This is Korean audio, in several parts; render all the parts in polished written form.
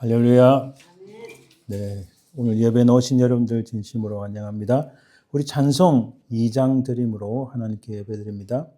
할렐루야. 네, 오늘 예배에 오신 여러분들 진심으로 환영합니다. 우리 찬송 2장 드림으로 하나님께 예배드립니다.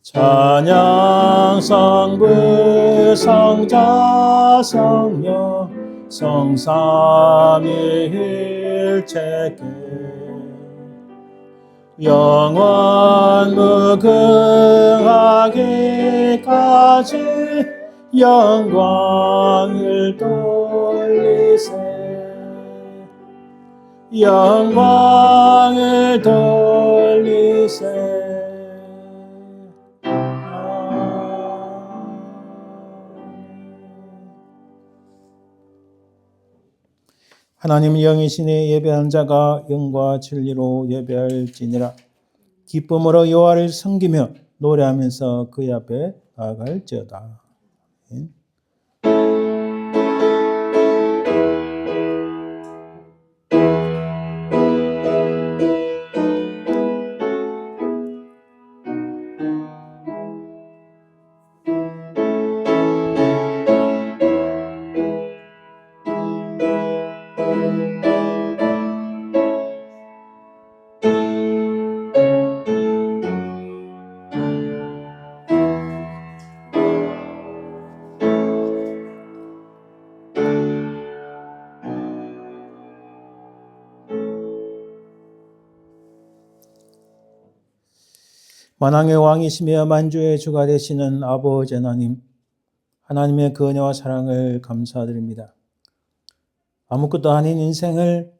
찬양 성부 성자 성령 성삼위일체께 영원 무궁하기까지 영광을 돌리세 영광을 돌리세. 하나님 영이시니 예배한 자가 영과 진리로 예배할지니라. 기쁨으로 여호와를 섬기며 노래하면서 그의 앞에 나아갈지어다. 만왕의 왕이시며 만주의 주가 되시는 아버지 하나님, 하나님의 그 은혜와 사랑을 감사드립니다. 아무것도 아닌 인생을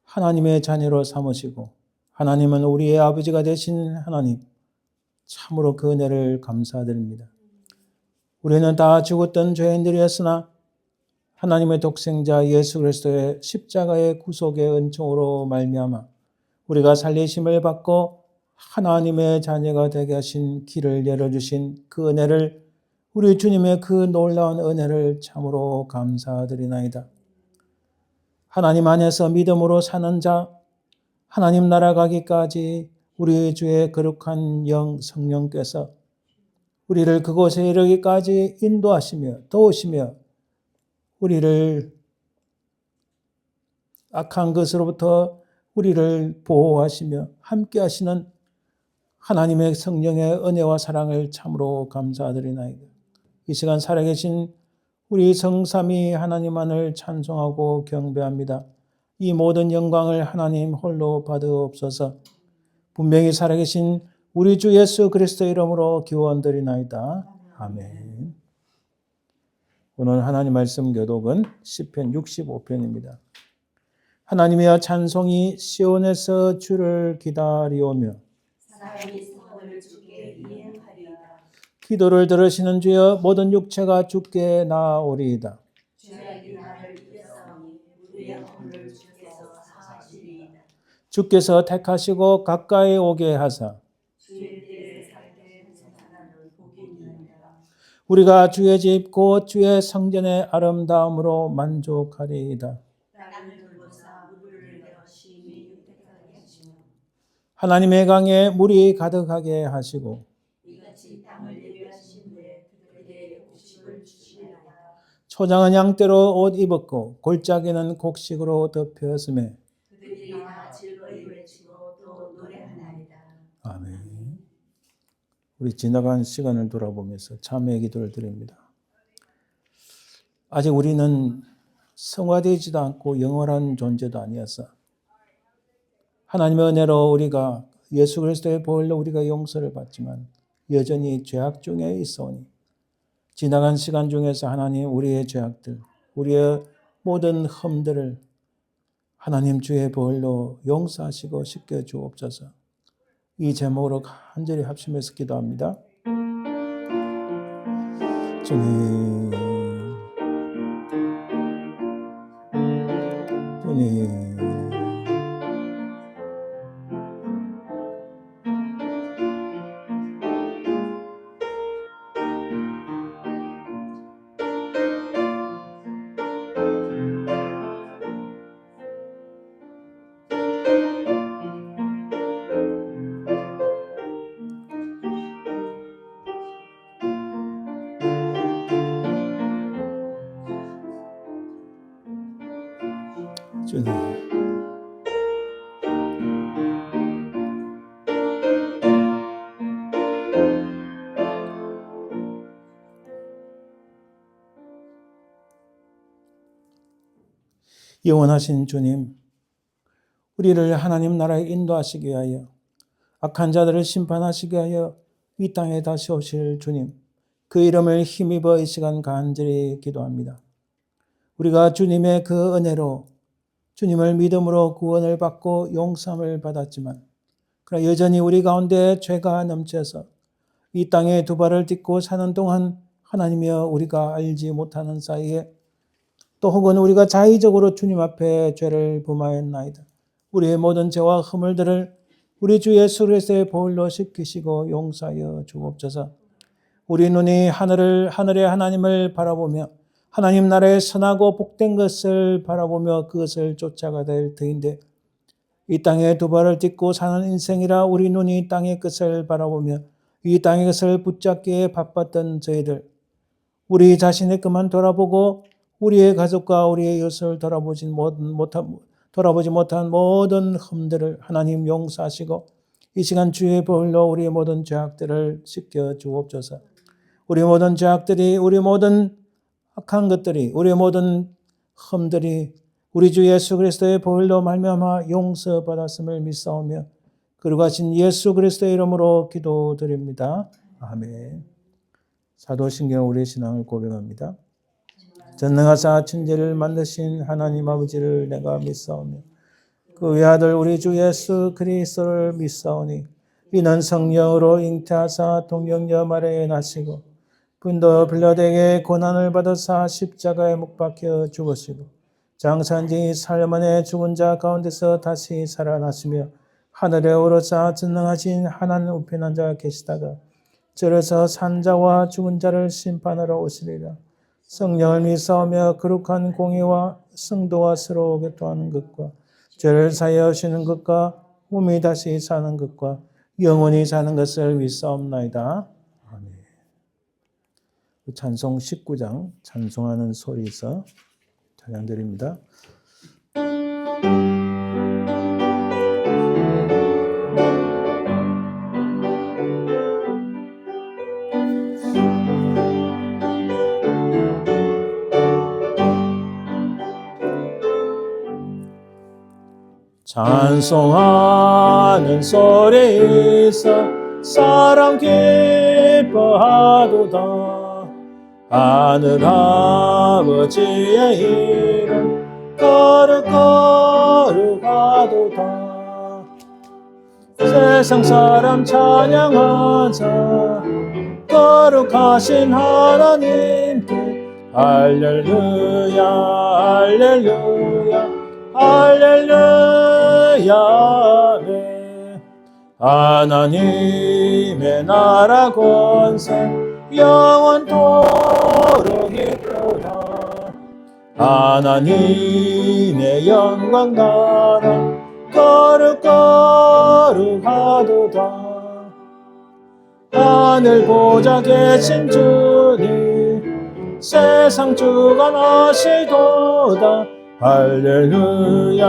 하나님의 자녀로 삼으시고 하나님은 우리의 아버지가 되신 하나님, 참으로 그 은혜를 감사드립니다. 우리는 다 죽었던 죄인들이었으나 하나님의 독생자 예수 그리스도의 십자가의 구속의 은총으로 말미암아 우리가 살리심을 받고 하나님의 자녀가 되게 하신 길을 열어주신 그 은혜를, 우리 주님의 그 놀라운 은혜를 참으로 감사드리나이다. 하나님 안에서 믿음으로 사는 자, 하나님 나라 가기까지 우리 주의 거룩한 영 성령께서 우리를 그곳에 이르기까지 인도하시며 도우시며 우리를 악한 것으로부터 우리를 보호하시며 함께 하시는 하나님의 성령의 은혜와 사랑을 참으로 감사드리나이다. 이 시간 살아계신 우리 성삼위 하나님만을 찬송하고 경배합니다. 이 모든 영광을 하나님 홀로 받으옵소서. 분명히 살아계신 우리 주 예수 그리스도 이름으로 기원드리나이다. 아멘. 오늘 하나님 말씀 교독은 시편 65편입니다. 하나님이여 찬송이 시온에서 주를 기다리오며 기도를 들으시는 주여 모든 육체가 주께 나아오리이다. 주께서 택하시고 가까이 오게 하사 우리가 주의 집 곧 주의 성전의 아름다움으로 만족하리이다. 하나님의 강에 물이 가득하게 하시고 초장은 양떼로 옷 입었고 골짜기는 곡식으로 덮였으며 아멘. 우리 지나간 시간을 돌아보면서 참회의 기도를 드립니다. 아직 우리는 성화되지도 않고 영원한 존재도 아니었어. 하나님의 은혜로 우리가 예수 그리스도의 보혈로 우리가 용서를 받지만 여전히 죄악 중에 있어오니 지나간 시간 중에서 하나님 우리의 죄악들, 우리의 모든 흠들을 하나님 주의 보혈로 용서하시고 씻겨 주옵소서. 이 제목으로 간절히 합심해서 기도합니다. 주님, 주님. 주님. 영원하신 주님, 우리를 하나님 나라에 인도하시기 위하여 악한 자들을 심판하시기 위하여 이 땅에 다시 오실 주님, 그 이름을 힘입어 이 시간 간절히 기도합니다. 우리가 주님의 그 은혜로 주님을 믿음으로 구원을 받고 용서함을 받았지만 그러나 여전히 우리 가운데 죄가 넘쳐서 이 땅에 두 발을 딛고 사는 동안 하나님이여 우리가 알지 못하는 사이에 또 혹은 우리가 자의적으로 주님 앞에 죄를 범하였나이다. 우리의 모든 죄와 허물들을 우리 주 예수 그리스도의 보혈로 씻기시고 용서하여 주옵소서. 우리 눈이 하늘의 하나님을 바라보며 하나님 나라의 선하고 복된 것을 바라보며 그것을 쫓아가 될 터인데 이 땅에 두 발을 딛고 사는 인생이라 우리 눈이 땅의 것을 바라보며 이 땅의 것을 붙잡기에 바빴던 저희들, 우리 자신의 것만 돌아보고 우리의 가족과 우리의 이웃을 돌아보지 못한 모든 흠들을 하나님 용서하시고 이 시간 주의 보혈로 우리의 모든 죄악들을 씻겨 주옵소서. 우리 모든 죄악들이, 우리 모든 악한 것들이, 우리의 모든 흠들이 우리 주 예수 그리스도의 보혈로 말미암아 용서받았음을 믿사오며 거룩하신 예수 그리스도의 이름으로 기도드립니다. 아멘. 사도신경 우리의 신앙을 고백합니다. 전능하사 천지를 만드신 하나님 아버지를 내가 믿사오며 그 외아들 우리 주 예수 그리스도를 믿사오니 이는 성령으로 잉태하사 동정녀 마리아에 나시고 분도 빌라도에게 고난을 받으사 십자가에 못 박혀 죽으시고 장사한 지 사흘 만에 죽은 자 가운데서 다시 살아나시며 하늘에 오르사 전능하신 하나님 우편에 앉아 계시다가 저에서 산 자와 죽은 자를 심판하러 오시리라. 성령을 믿사오며 거룩한 공의와 성도와 서로 교통하는 것과 죄를 사하여 주시는 것과 몸이 다시 사는 것과 영원히 사는 것을 믿사옵나이다. 아멘. 찬송 19장 찬송하는 소리에서 찬양드립니다. 찬송하는 소리에서 사람 기뻐하도다. 하늘 아버지의 이름 거룩거룩하도다. 세상 사람 찬양하자. 거룩하신 하나님께 할렐루야 할렐루야 할렐루야 아멘. 하나님의 나라 권세 영원토록 있도다. 하나님의 영광 나라 거룩거룩하도다. 하늘 보좌 계신 주님 세상 주관하시도다. 할렐루야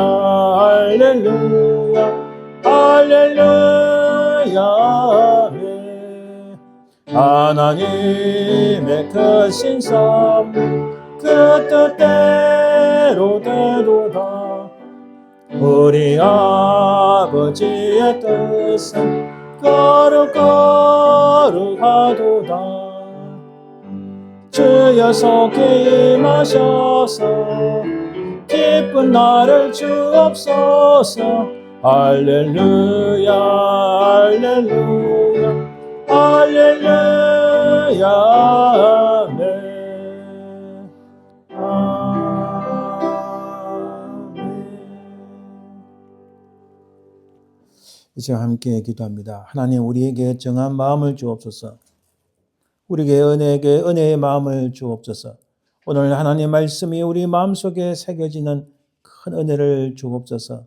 할렐루야 할렐루야 아멘. 하나님의 크신 선물 그 뜻대로 되도다. 우리 아버지의 뜻은 거룩거룩하도다. 주여 속히 임하셔서 기쁜 나를 주옵소서. 할렐루야 할렐루야 할렐루야 아멘. 아멘. 이제 함께 기도합니다. 하나님 우리에게 정한 마음을 주옵소서. 우리에게 은혜의 마음을 주옵소서. 오늘 하나님 말씀이 우리 마음속에 새겨지는 큰 은혜를 주옵소서.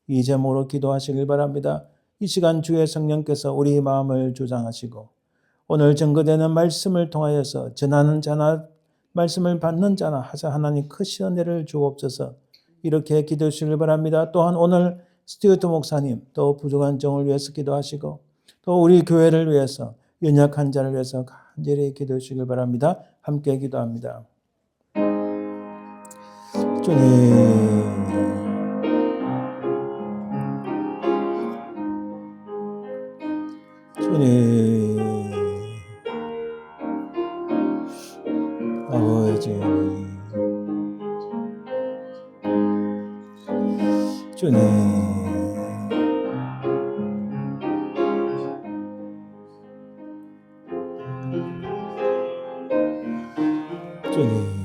이 제목으로 기도하시길 바랍니다. 이 시간 주의 성령께서 우리 마음을 주장하시고 오늘 증거되는 말씀을 통하여서 전하는 자나 말씀을 받는 자나 하사 하나님 크신 은혜를 주옵소서. 이렇게 기도해 주시길 바랍니다. 또한 오늘 스튜어트 목사님 또 부족한 종을 위해서 기도하시고 또 우리 교회를 위해서 연약한 자를 위해서 간절히 기도해 주시길 바랍니다. 함께 기도합니다. 주님, 주님, 아버지, 주님, 주님,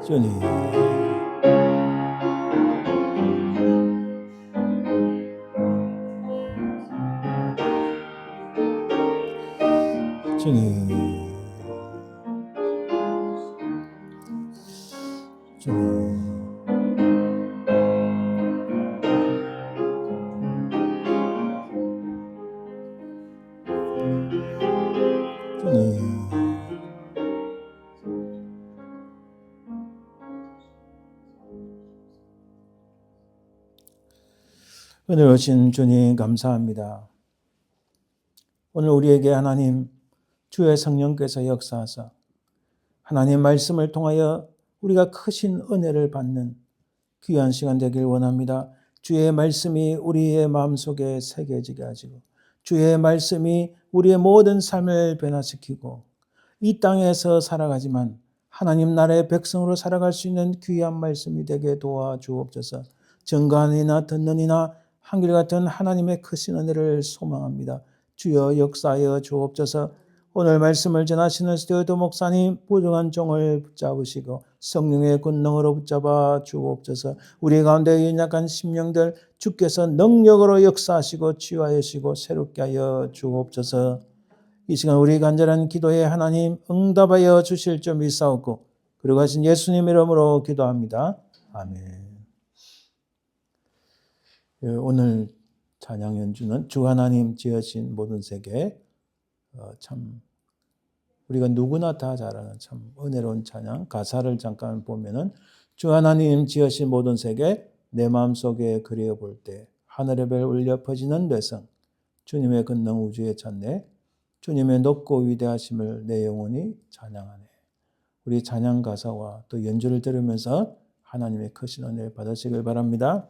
주님, 주님. 오늘 오신 주님 감사합니다. 오늘 우리에게 하나님 주의 성령께서 역사하사 하나님 말씀을 통하여 우리가 크신 은혜를 받는 귀한 시간 되길 원합니다. 주의 말씀이 우리의 마음속에 새겨지게 하시고 주의 말씀이 우리의 모든 삶을 변화시키고 이 땅에서 살아가지만 하나님 나라의 백성으로 살아갈 수 있는 귀한 말씀이 되게 도와주옵소서. 정가는 이나 듣는 이나 한결같은 하나님의 크신 은혜를 소망합니다. 주여 역사하여 주옵소서. 오늘 말씀을 전하시는 스튜어트 목사님 부족한 종을 붙잡으시고 성령의 권능으로 붙잡아 주옵소서. 우리 가운데 연약한 심령들 주께서 능력으로 역사하시고 치유하시고 새롭게 하여 주옵소서. 이 시간 우리 간절한 기도에 하나님 응답하여 주실 줄 믿사옵고 그러고 하신 예수님 이름으로 기도합니다. 아멘. 오늘 찬양 연주는 주 하나님 지으신 모든 세계, 참 우리가 누구나 다 잘 아는 참 은혜로운 찬양. 가사를 잠깐 보면은 주 하나님 지으신 모든 세계 내 마음속에 그려볼 때 하늘의 별 울려 퍼지는 대성 주님의 권능 우주에 찾네 주님의 높고 위대하심을 내 영혼이 찬양하네. 우리 찬양 가사와 또 연주를 들으면서 하나님의 크신 은혜를 받으시길 바랍니다.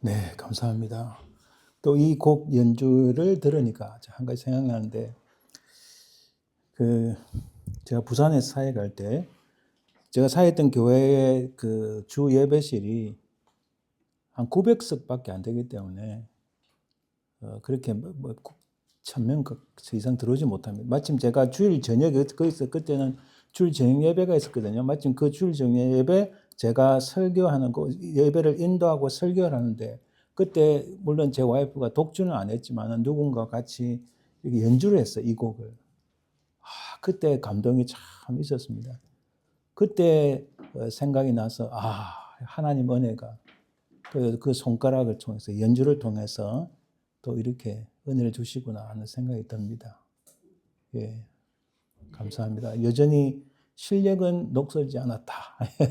네, 감사합니다. 또 이 곡 연주를 들으니까 한 가지 생각나는데, 제가 부산에 사회 갈 때, 제가 사회했던 교회의 그 주 예배실이 한 900석밖에 안 되기 때문에, 그렇게 1000명 이상 들어오지 못합니다. 마침 제가 주일 저녁에 거기서 그때는 주일 저녁 예배가 있었거든요. 마침 그 주일 저녁 예배 제가 설교하는 거 예배를 인도하고 설교를 하는데 그때 물론 제 와이프가 독주는 안 했지만 누군가 같이 이렇게 연주를 했어요. 이 곡을. 그때 감동이 참 있었습니다. 그때 생각이 나서 하나님 은혜가 그 손가락을 통해서 연주를 통해서 또 이렇게 은혜를 주시구나 하는 생각이 듭니다. 예, 감사합니다. 여전히 실력은 녹슬지 않았다.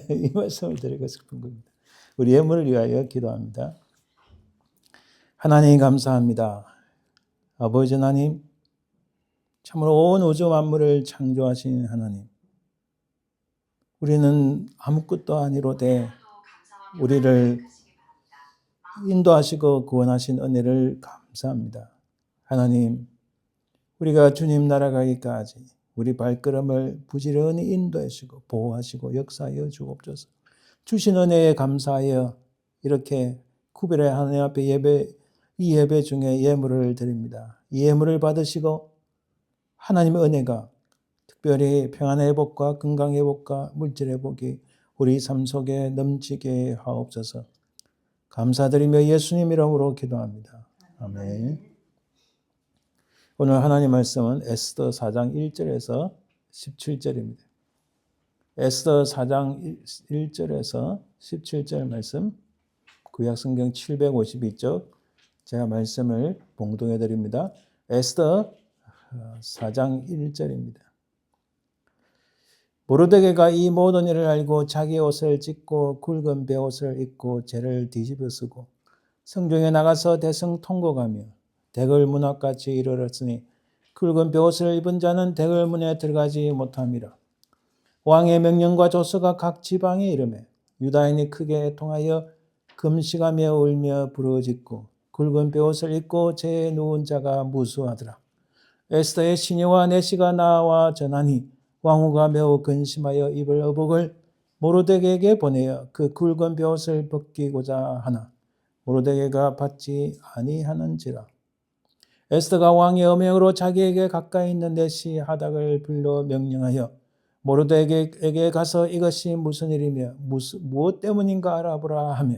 이 말씀을 드리고 싶은 겁니다. 우리 예물을 위하여 기도합니다. 하나님 감사합니다. 아버지 하나님, 참으로 온 우주 만물을 창조하신 하나님. 우리는 아무것도 아니로되 우리를 인도하시고 구원하신 은혜를 감사합니다. 하나님, 우리가 주님 나라가기까지 우리 발걸음을 부지런히 인도하시고 보호하시고 역사하여 주옵소서. 주신 은혜에 감사하여 이렇게 구별의 하나님 앞에 이 예배 중에 예물을 드립니다. 이 예물을 받으시고 하나님의 은혜가 특별히 평안의 회복과 건강의 회복과 물질의 회복이 우리 삶 속에 넘치게 하옵소서. 감사드리며 예수님 이름으로 기도합니다. 아멘. 오늘 하나님 말씀은 에스더 4장 1절에서 17절입니다. 에스더 4장 1절에서 17절 말씀, 구약성경 752쪽 제가 말씀을 봉독해 드립니다. 에스더 4장 1절입니다. 모르드게가 이 모든 일을 알고 자기 옷을 찢고 굵은 베옷을 입고 재를 뒤집어 쓰고 성중에 나가서 대성 통곡하며 대궐문 앞같이 이르렀으니 굵은 베옷을 입은 자는 대궐문에 들어가지 못함이라. 왕의 명령과 조서가 각 지방에 이르매 유다인이 크게 애통하여 금식하며 울며 부르짖고 굵은 베옷을 입고 재에 누운 자가 무수하더라. 에스더의 시녀와 내시가 나와 전하니 왕후가 매우 근심하여 입을 의복을 모르드게에게 보내어 그 굵은 베옷을 벗기고자 하나 모르드게가 받지 아니하는지라. 에스더가 왕의 어명으로 자기에게 가까이 있는 내시 하닥을 불러 명령하여 모르드게에게 가서 이것이 무슨 일이며 무엇 때문인가 알아보라 하며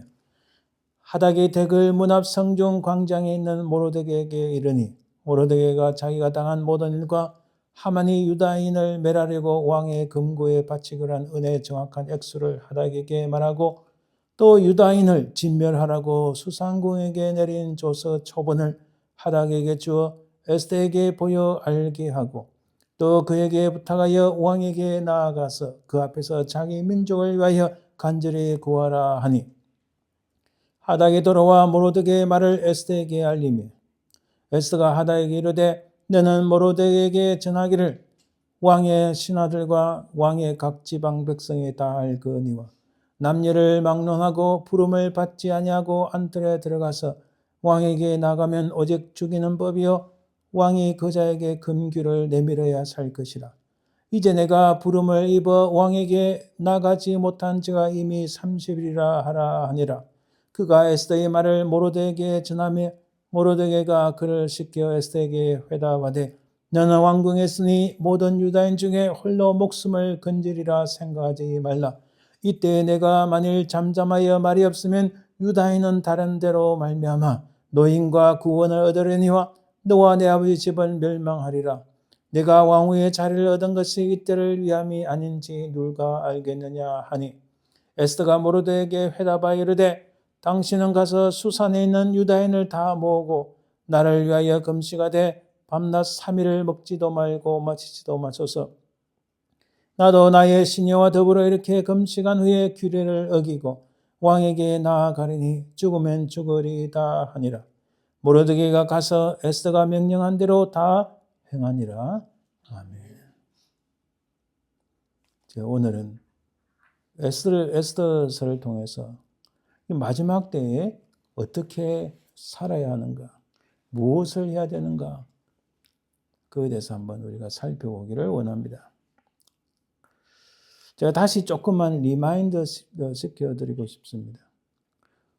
하닥이 대궐 문 앞 성중 광장에 있는 모르드게에게 이르니 모르드게가 자기가 당한 모든 일과 하만이 유다인을 멸하려고 왕의 금고에 바치기로 한 은혜의 정확한 액수를 하닥에게 말하고 또 유다인을 진멸하라고 수상궁에게 내린 조서 초본을 하닥에게 주어 에스더에게 보여 알게 하고 또 그에게 부탁하여 왕에게 나아가서 그 앞에서 자기 민족을 위하여 간절히 구하라 하니 하닥이 돌아와 모르드게의 말을 에스더에게 알리며 에스더가 하닥에게 이르되 너는 모르드게에게 전하기를 왕의 신하들과 왕의 각 지방 백성이 다 알거니와 남녀를 막론하고 부름을 받지 아니하고 안뜰에 들어가서 왕에게 나가면 오직 죽이는 법이요 왕이 그 자에게 금규를 내밀어야 살 것이라. 이제 내가 부름을 입어 왕에게 나가지 못한 지가 이미 30일이라 하라 하니라. 그가 에스더의 말을 모르드게에게 전하며 모르드게가 그를 시켜 에스더에게 회답하되 너는 왕궁에 있으니 모든 유다인 중에 홀로 목숨을 건지리라 생각하지 말라. 이때 내가 만일 잠잠하여 말이 없으면 유다인은 다른 데로 말미암아 노인과 구원을 얻으려니와 너와 내 아버지 집은 멸망하리라. 내가 왕후의 자리를 얻은 것이 이때를 위함이 아닌지 누가 알겠느냐 하니 에스더가 모르드게에게 회답하여 이르되 당신은 가서 수산에 있는 유다인을 다 모으고 나를 위하여 금식하되 밤낮 3일을 먹지도 말고 마시지도 마소서. 나도 나의 시녀와 더불어 이렇게 금식한 후에 규례를 어기고 왕에게 나아가리니 죽으면 죽으리다 하니라. 모르드게가 가서 에스더가 명령한 대로 다 행하니라. 아멘. 오늘은 에스더서를 통해서 마지막 때에 어떻게 살아야 하는가, 무엇을 해야 되는가, 그에 대해서 한번 우리가 살펴보기를 원합니다. 제가 다시 조금만 리마인드 시켜드리고 싶습니다.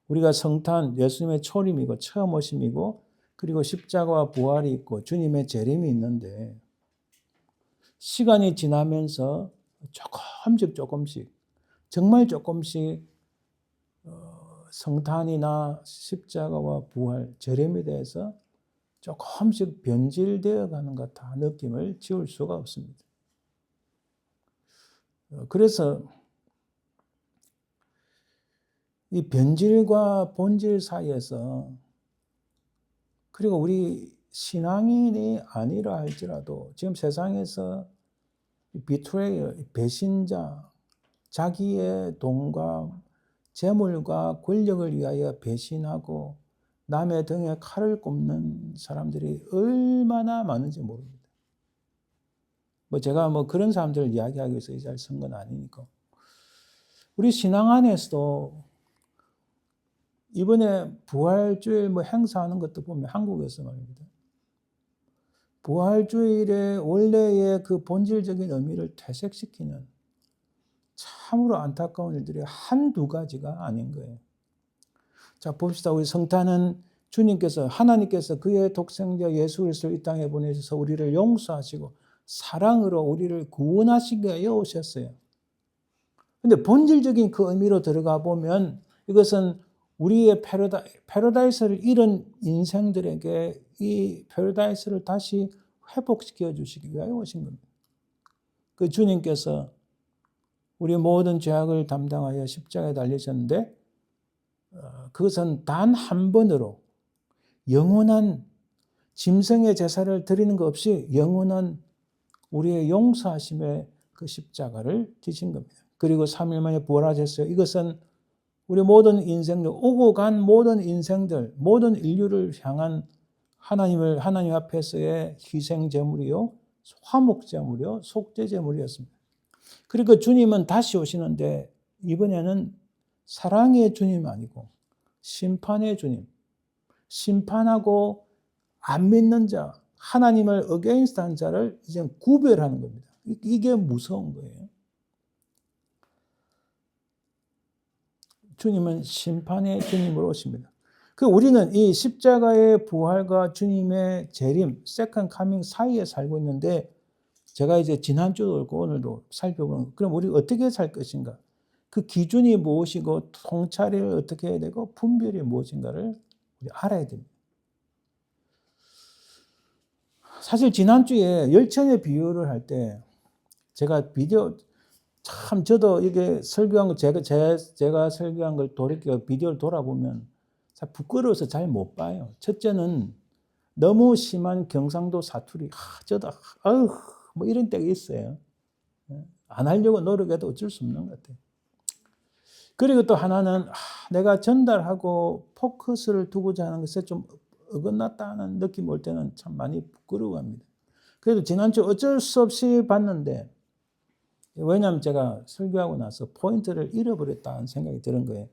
우리가 성탄, 예수님의 초림이고 처음 오심이고 그리고 십자가와 부활이 있고 주님의 재림이 있는데 시간이 지나면서 조금씩 정말 조금씩 성탄이나 십자가와 부활, 재림에 대해서 조금씩 변질되어 가는 것 같아 느낌을 지울 수가 없습니다. 그래서 이 변질과 본질 사이에서 그리고 우리 신앙인이 아니라 할지라도 지금 세상에서 비트레이어, 배신자, 자기의 돈과 재물과 권력을 위하여 배신하고 남의 등에 칼을 꼽는 사람들이 얼마나 많은지 모릅니다. 제가 그런 사람들을 이야기하기 위해서 이 자리를 쓴 건 아니니까. 우리 신앙 안에서도 이번에 부활주일 행사하는 것도 보면 한국에서 말입니다. 부활주일의 원래의 그 본질적인 의미를 퇴색시키는 참으로 안타까운 일들이 한두 가지가 아닌 거예요. 자, 봅시다. 우리 성탄은 주님께서, 하나님께서 그의 독생자 예수 그리스도를 이 땅에 보내셔서 우리를 용서하시고 사랑으로 우리를 구원하시기 위하여 오셨어요. 근데 본질적인 그 의미로 들어가 보면 이것은 우리의 패러다이스를 잃은 인생들에게 이 패러다이스를 다시 회복시켜 주시기 위하여 오신 겁니다. 그 주님께서 우리 모든 죄악을 담당하여 십자가에 달리셨는데 그것은 단 한 번으로 영원한 짐승의 제사를 드리는 것 없이 영원한 우리의 용서하심의 그 십자가를 지신 겁니다. 그리고 3일 만에 부활하셨어요. 이것은 우리 모든 인생들, 오고 간 모든 인생들, 모든 인류를 향한 하나님 앞에서의 희생제물이요, 화목제물이요, 속죄제물이었습니다. 그리고 주님은 다시 오시는데 이번에는 사랑의 주님 아니고 심판의 주님, 심판하고 안 믿는 자, 하나님을 어게인스트한 자를 이제 구별하는 겁니다. 이게 무서운 거예요. 주님은 심판의 주님으로 오십니다. 우리는 이 십자가의 부활과 주님의 재림, 세컨 카밍 사이에 살고 있는데 제가 이제 지난주도 그렇고 오늘도 살펴보는 그럼 우리 어떻게 살 것인가? 그 기준이 무엇이고 통찰을 어떻게 해야 되고 분별이 무엇인가를 우리 알아야 됩니다. 사실 지난주에 열천의 비유를 할 때 제가 비디오 참 저도 이게 설교한 거 제가 설교한 걸 돌이켜 비디오를 돌아보면 부끄러워서 잘 못 봐요. 첫째는 너무 심한 경상도 사투리. 저도 이런 때가 있어요. 안 하려고 노력해도 어쩔 수 없는 것 같아요. 그리고 또 하나는 내가 전달하고 포커스를 두고자 하는 것에 좀 어긋났다는 느낌 올 때는 참 많이 부끄러워합니다. 그래도 지난주 어쩔 수 없이 봤는데 왜냐하면 제가 설교하고 나서 포인트를 잃어버렸다는 생각이 드는 거예요.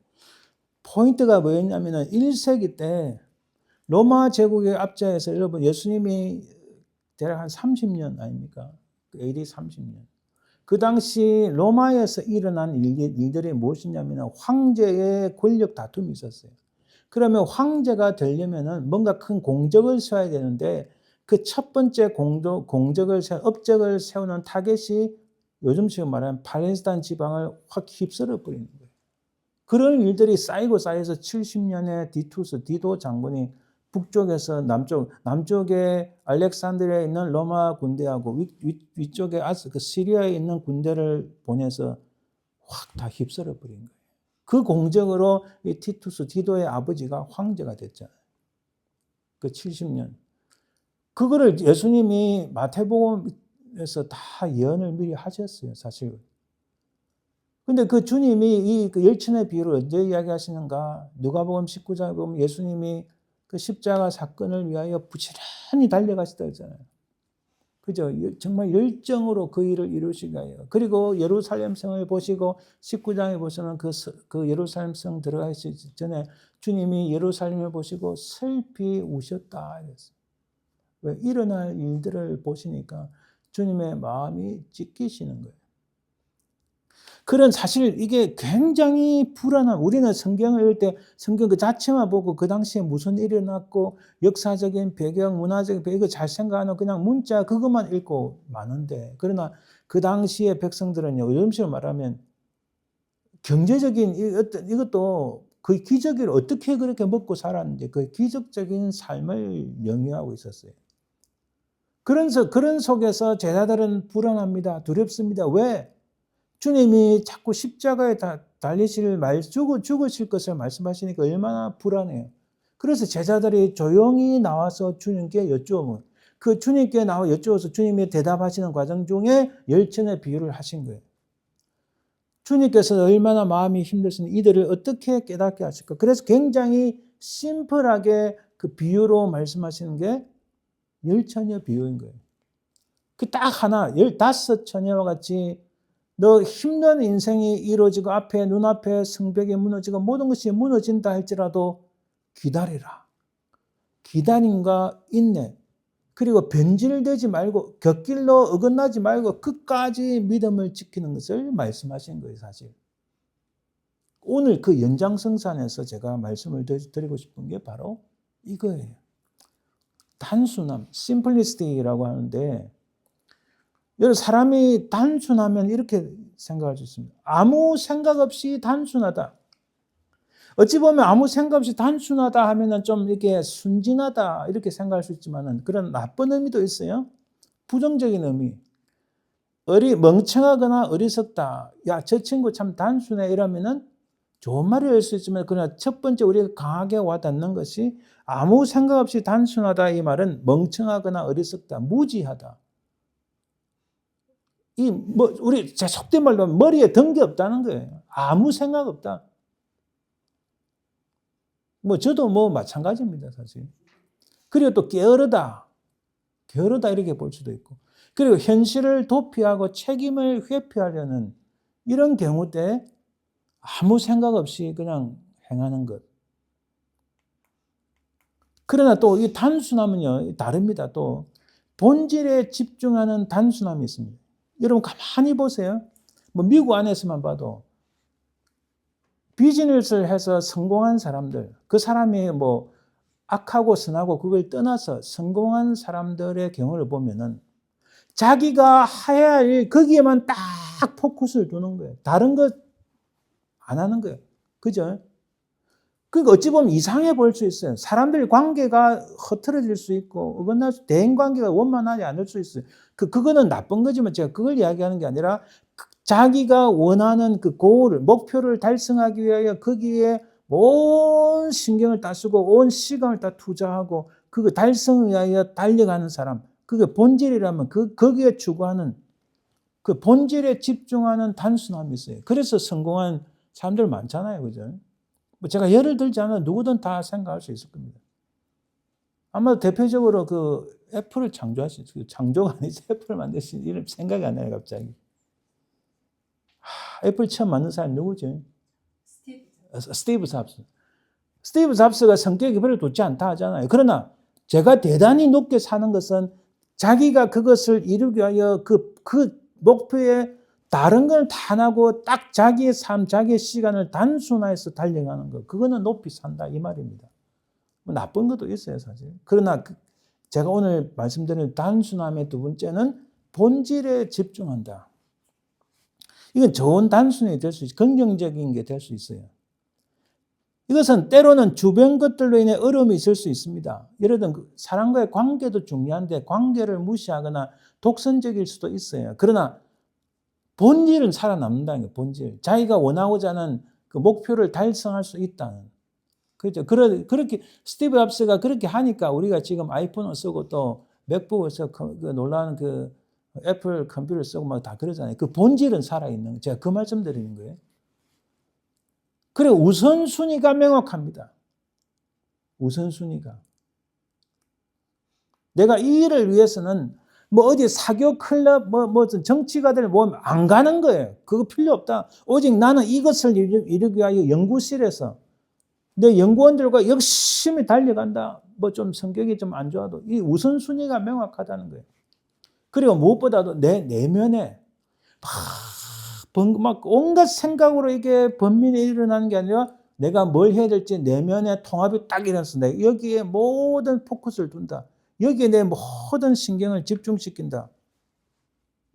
포인트가 뭐였냐면 1세기 때 로마 제국의 압제에서 여러분 예수님이 대략 한 30년 아닙니까? AD 30년. 그 당시 로마에서 일어난 일들이 무엇이냐면 황제의 권력 다툼이 있었어요. 그러면 황제가 되려면 뭔가 큰 공적을 세워야 되는데 그 첫 번째 업적을 세우는 타겟이 요즘식으로 말하면 팔레스타인 지방을 확 휩쓸어 버리는 거예요. 그런 일들이 쌓여서 70년에 디도 장군이 북쪽에서 남쪽에 알렉산드리아에 있는 로마 군대하고 위쪽에 시리아에 있는 군대를 보내서 확 다 휩쓸어 버린 거예요. 그 공적으로 이 디도의 아버지가 황제가 됐잖아요. 그 70년. 그거를 예수님이 마태복음에서 다 예언을 미리 하셨어요, 사실. 근데 그 주님이 그 열천의 비유를 언제 이야기하시는가? 누가복음 19장에 보면 예수님이 그 십자가 사건을 위하여 부지런히 달려가시다 했잖아요. 그죠? 정말 열정으로 그 일을 이루시게 해요. 그리고 예루살렘 성을 보시고 19장에 보시면 그 예루살렘 성 들어가기 전에 주님이 예루살렘을 보시고 슬피 우셨다 이랬어요. 왜? 일어날 일들을 보시니까 주님의 마음이 찢기시는 거예요. 그런 사실 이게 굉장히 불안한, 우리는 성경을 읽을 때 성경 그 자체만 보고 그 당시에 무슨 일이 일어났고 역사적인 배경, 문화적인 배경 잘 생각하는 그냥 문자 그것만 읽고 마는데, 그러나 그 당시에 백성들은요, 음식으로 말하면 경제적인 이것도 그 기적을 어떻게 그렇게 먹고 살았는지 그 기적적인 삶을 영위하고 있었어요. 그런 속에서 제자들은 불안합니다. 두렵습니다. 왜? 주님이 자꾸 십자가에 죽으실 것을 말씀하시니까 얼마나 불안해요. 그래서 제자들이 조용히 나와서 주님께 여쭈어보면, 그 주님께 나와 여쭈어서 주님이 대답하시는 과정 중에 열천의 비유를 하신 거예요. 주님께서 얼마나 마음이 힘들으면 이들을 어떻게 깨닫게 하실까. 그래서 굉장히 심플하게 그 비유로 말씀하시는 게 열처녀 비유인 거예요. 그 딱 하나, 15처녀와 같이 너 힘든 인생이 이루어지고 눈앞에 성벽이 무너지고 모든 것이 무너진다 할지라도 기다리라. 기다림과 인내. 그리고 변질되지 말고 곁길로 어긋나지 말고 끝까지 믿음을 지키는 것을 말씀하신 거예요, 사실. 오늘 그 연장성산에서 제가 말씀을 드리고 싶은 게 바로 이거예요. 단순함, 심플리시티라고 하는데, 여러분 사람이 단순하면 이렇게 생각할 수 있습니다. 아무 생각 없이 단순하다. 어찌 보면 아무 생각 없이 단순하다 하면은 좀 이렇게 순진하다 이렇게 생각할 수 있지만은 그런 나쁜 의미도 있어요. 부정적인 의미. 멍청하거나 어리석다. 야, 저 친구 참 단순해 이러면은 좋은 말일 수 있지만, 그러나 첫 번째 우리가 강하게 와닿는 것이 아무 생각 없이 단순하다 이 말은 멍청하거나 어리석다, 무지하다. 우리 제 속된 말로 하면 머리에 든 게 없다는 거예요. 아무 생각 없다. 저도 마찬가지입니다, 사실. 그리고 또 게으르다 이렇게 볼 수도 있고. 그리고 현실을 도피하고 책임을 회피하려는 이런 경우 때 아무 생각 없이 그냥 행하는 것. 그러나 또 이 단순함은요, 다릅니다. 또 본질에 집중하는 단순함이 있습니다. 여러분 가만히 보세요. 미국 안에서만 봐도 비즈니스를 해서 성공한 사람들, 그 사람이 악하고 선하고 그걸 떠나서 성공한 사람들의 경우를 보면은 자기가 해야 할 일 거기에만 딱 포커스를 두는 거예요. 다른 것 안 하는 거예요. 그죠? 그러니까 어찌 보면 이상해 보일 수 있어요. 사람들 관계가 흐트러질 수 있고 대인 관계가 원만하지 않을 수 있어요. 그거는 나쁜 거지만 제가 그걸 이야기하는 게 아니라 자기가 원하는 그 고를, 목표를 달성하기 위하여 거기에 온 신경을 다 쓰고 온 시간을 다 투자하고 그거 달성을 위하여 달려가는 사람, 그게 본질이라면 거기에 추구하는 그 본질에 집중하는 단순함이 있어요. 그래서 성공한 사람들 많잖아요. 그죠? 제가 예를 들지 않아도 누구든 다 생각할 수 있을 겁니다. 아마 대표적으로 그 애플을 창조하신, 창조가 아니지 애플을 만드신 이름 생각이 안 나요, 갑자기. 애플 처음 만든 사람이 누구지? 스티브 잡스. 스티브 잡스가 성격이 별로 좋지 않다 하잖아요. 그러나 제가 대단히 높게 사는 것은 자기가 그것을 이루기 위하여 그 목표에 다른 걸 다 안 하고 딱 자기의 삶, 자기의 시간을 단순화해서 달려가는 것. 그거는 높이 산다 이 말입니다. 나쁜 것도 있어요, 사실. 그러나 제가 오늘 말씀드린 단순함의 두 번째는 본질에 집중한다. 이건 좋은 단순이 될 수 있어요. 긍정적인 게 될 수 있어요. 이것은 때로는 주변 것들로 인해 어려움이 있을 수 있습니다. 예를 들면 사람과의 관계도 중요한데 관계를 무시하거나 독선적일 수도 있어요. 그러나 본질은 살아남는다는 거예요. 본질. 자기가 원하고자 하는 그 목표를 달성할 수 있다는. 그렇죠. 그렇게 스티브 잡스가 그렇게 하니까 우리가 지금 아이폰을 쓰고 또 맥북을 쓰고 놀라운 그 애플 컴퓨터를 쓰고 막 다 그러잖아요. 그 본질은 살아있는 거예요. 제가 그 말씀 드리는 거예요. 그리고 우선순위가 명확합니다. 우선순위가. 내가 이 일을 위해서는 뭐 어디 사교 클럽 뭐 정치가들 모임 안 가는 거예요. 그거 필요 없다. 오직 나는 이것을 이루기 위하여 연구실에서 내 연구원들과 열심히 달려간다. 뭐 좀 성격이 좀 안 좋아도 이 우선순위가 명확하다는 거예요. 그리고 무엇보다도 내 내면에 막 온갖 생각으로 이게 번민이 일어나는 게 아니라 내가 뭘 해야 될지 내면의 통합이 딱 일어나서 내가 여기에 모든 포커스를 둔다. 여기에 내 모든 신경을 집중시킨다.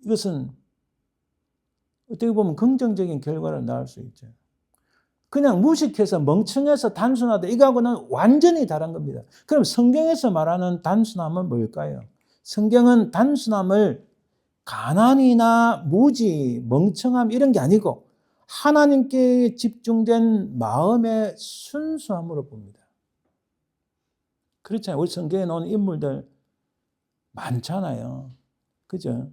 이것은 어떻게 보면 긍정적인 결과를 낳을 수 있죠. 그냥 무식해서 멍청해서 단순하다. 이거하고는 완전히 다른 겁니다. 그럼 성경에서 말하는 단순함은 뭘까요? 성경은 단순함을 가난이나 무지, 멍청함 이런 게 아니고 하나님께 집중된 마음의 순수함으로 봅니다. 그렇잖아요. 우리 성경에 나오는 인물들 많잖아요. 그죠?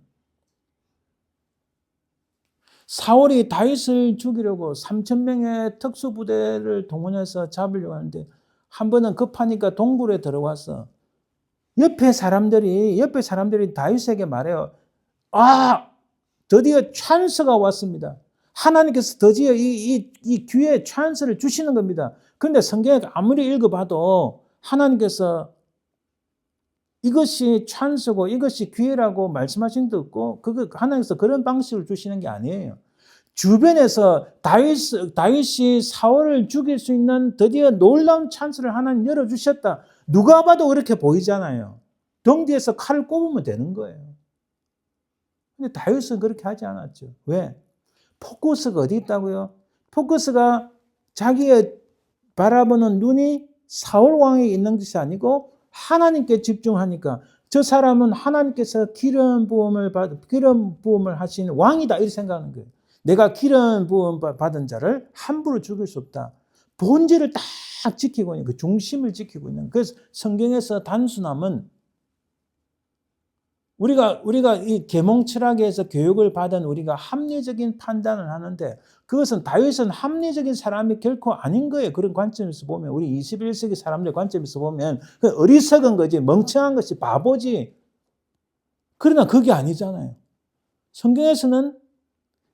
사울이 다윗을 죽이려고 3,000명의 특수부대를 동원해서 잡으려고 하는데 한 번은 급하니까 동굴에 들어와서 옆에 사람들이 다윗에게 말해요. 아, 드디어 찬스가 왔습니다. 하나님께서 드디어 이 기회에 찬스를 주시는 겁니다. 그런데 성경에 아무리 읽어봐도 하나님께서 이것이 찬스고 이것이 기회라고 말씀하신 적 없고 하나님께서 그런 방식을 주시는 게 아니에요. 주변에서 다윗이 사울을 죽일 수 있는 드디어 놀라운 찬스를 하나님 열어주셨다. 누가 봐도 그렇게 보이잖아요. 등 뒤에서 칼을 꼽으면 되는 거예요. 근데 다윗은 그렇게 하지 않았죠. 왜? 포커스가 어디 있다고요? 포커스가 자기의 바라보는 눈이 사울 왕에 있는 것이 아니고 하나님께 집중하니까 저 사람은 하나님께서 기름 부음을 하신 왕이다 이렇게 생각하는 거예요. 내가 기름 부음 받은 자를 함부로 죽일 수 없다. 본질을 딱 지키고 있는 그 중심을 지키고 있는. 그래서 성경에서 단순함은 우리가 이 계몽 철학에서 교육을 받은 우리가 합리적인 판단을 하는데 그것은 다윗은 합리적인 사람이 결코 아닌 거예요. 그런 관점에서 보면 우리 21세기 사람들 관점에서 보면 그 어리석은 거지 멍청한 것이 바보지. 그러나 그게 아니잖아요. 성경에서는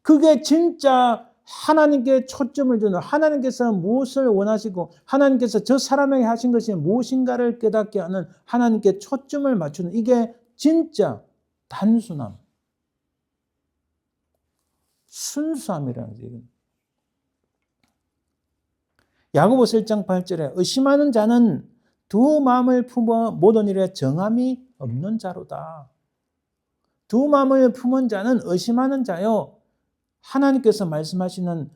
그게 진짜 하나님께 초점을 두는 하나님께서 무엇을 원하시고 하나님께서 저 사람에게 하신 것이 무엇인가를 깨닫게 하는 하나님께 초점을 맞추는 이게 진짜 단순함, 순수함이라는 거죠. 야고보서 1장 8절에 의심하는 자는 두 마음을 품어 모든 일에 정함이 없는 자로다. 두 마음을 품은 자는 의심하는 자요. 하나님께서 말씀하시는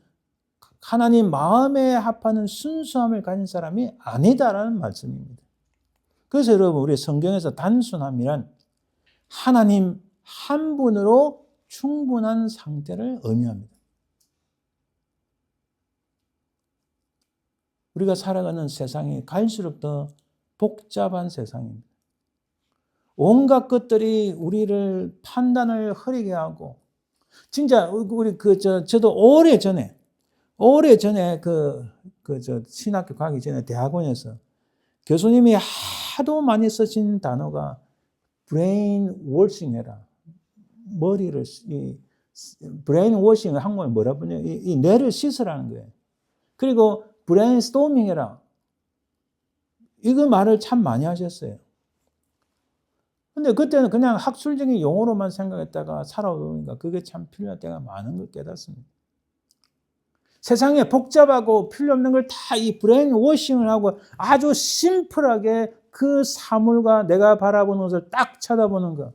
하나님 마음에 합하는 순수함을 가진 사람이 아니다라는 말씀입니다. 그래서 여러분 우리 성경에서 단순함이란 하나님 한 분으로 충분한 상태를 의미합니다. 우리가 살아가는 세상이 갈수록 더 복잡한 세상입니다. 온갖 것들이 우리를 판단을 흐리게 하고 진짜 우리 저도 오래전에 신학교 가기 전에 대학원에서 교수님이 하도 많이 쓰신 단어가 브레인 워싱 해라. 머리를 브레인 워싱을 한국말 뭐라 부르냐? 이 뇌를 씻으라는 거예요. 그리고 브레인 스토밍 해라. 이거 말을 참 많이 하셨어요. 근데 그때는 그냥 학술적인 용어로만 생각했다가 살아오니까 그게 참 필요할 때가 많은 걸 깨닫습니다. 세상에 복잡하고 필요 없는 걸 다 이 브레인 워싱을 하고 아주 심플하게 그 사물과 내가 바라보는 것을 딱 쳐다보는 거.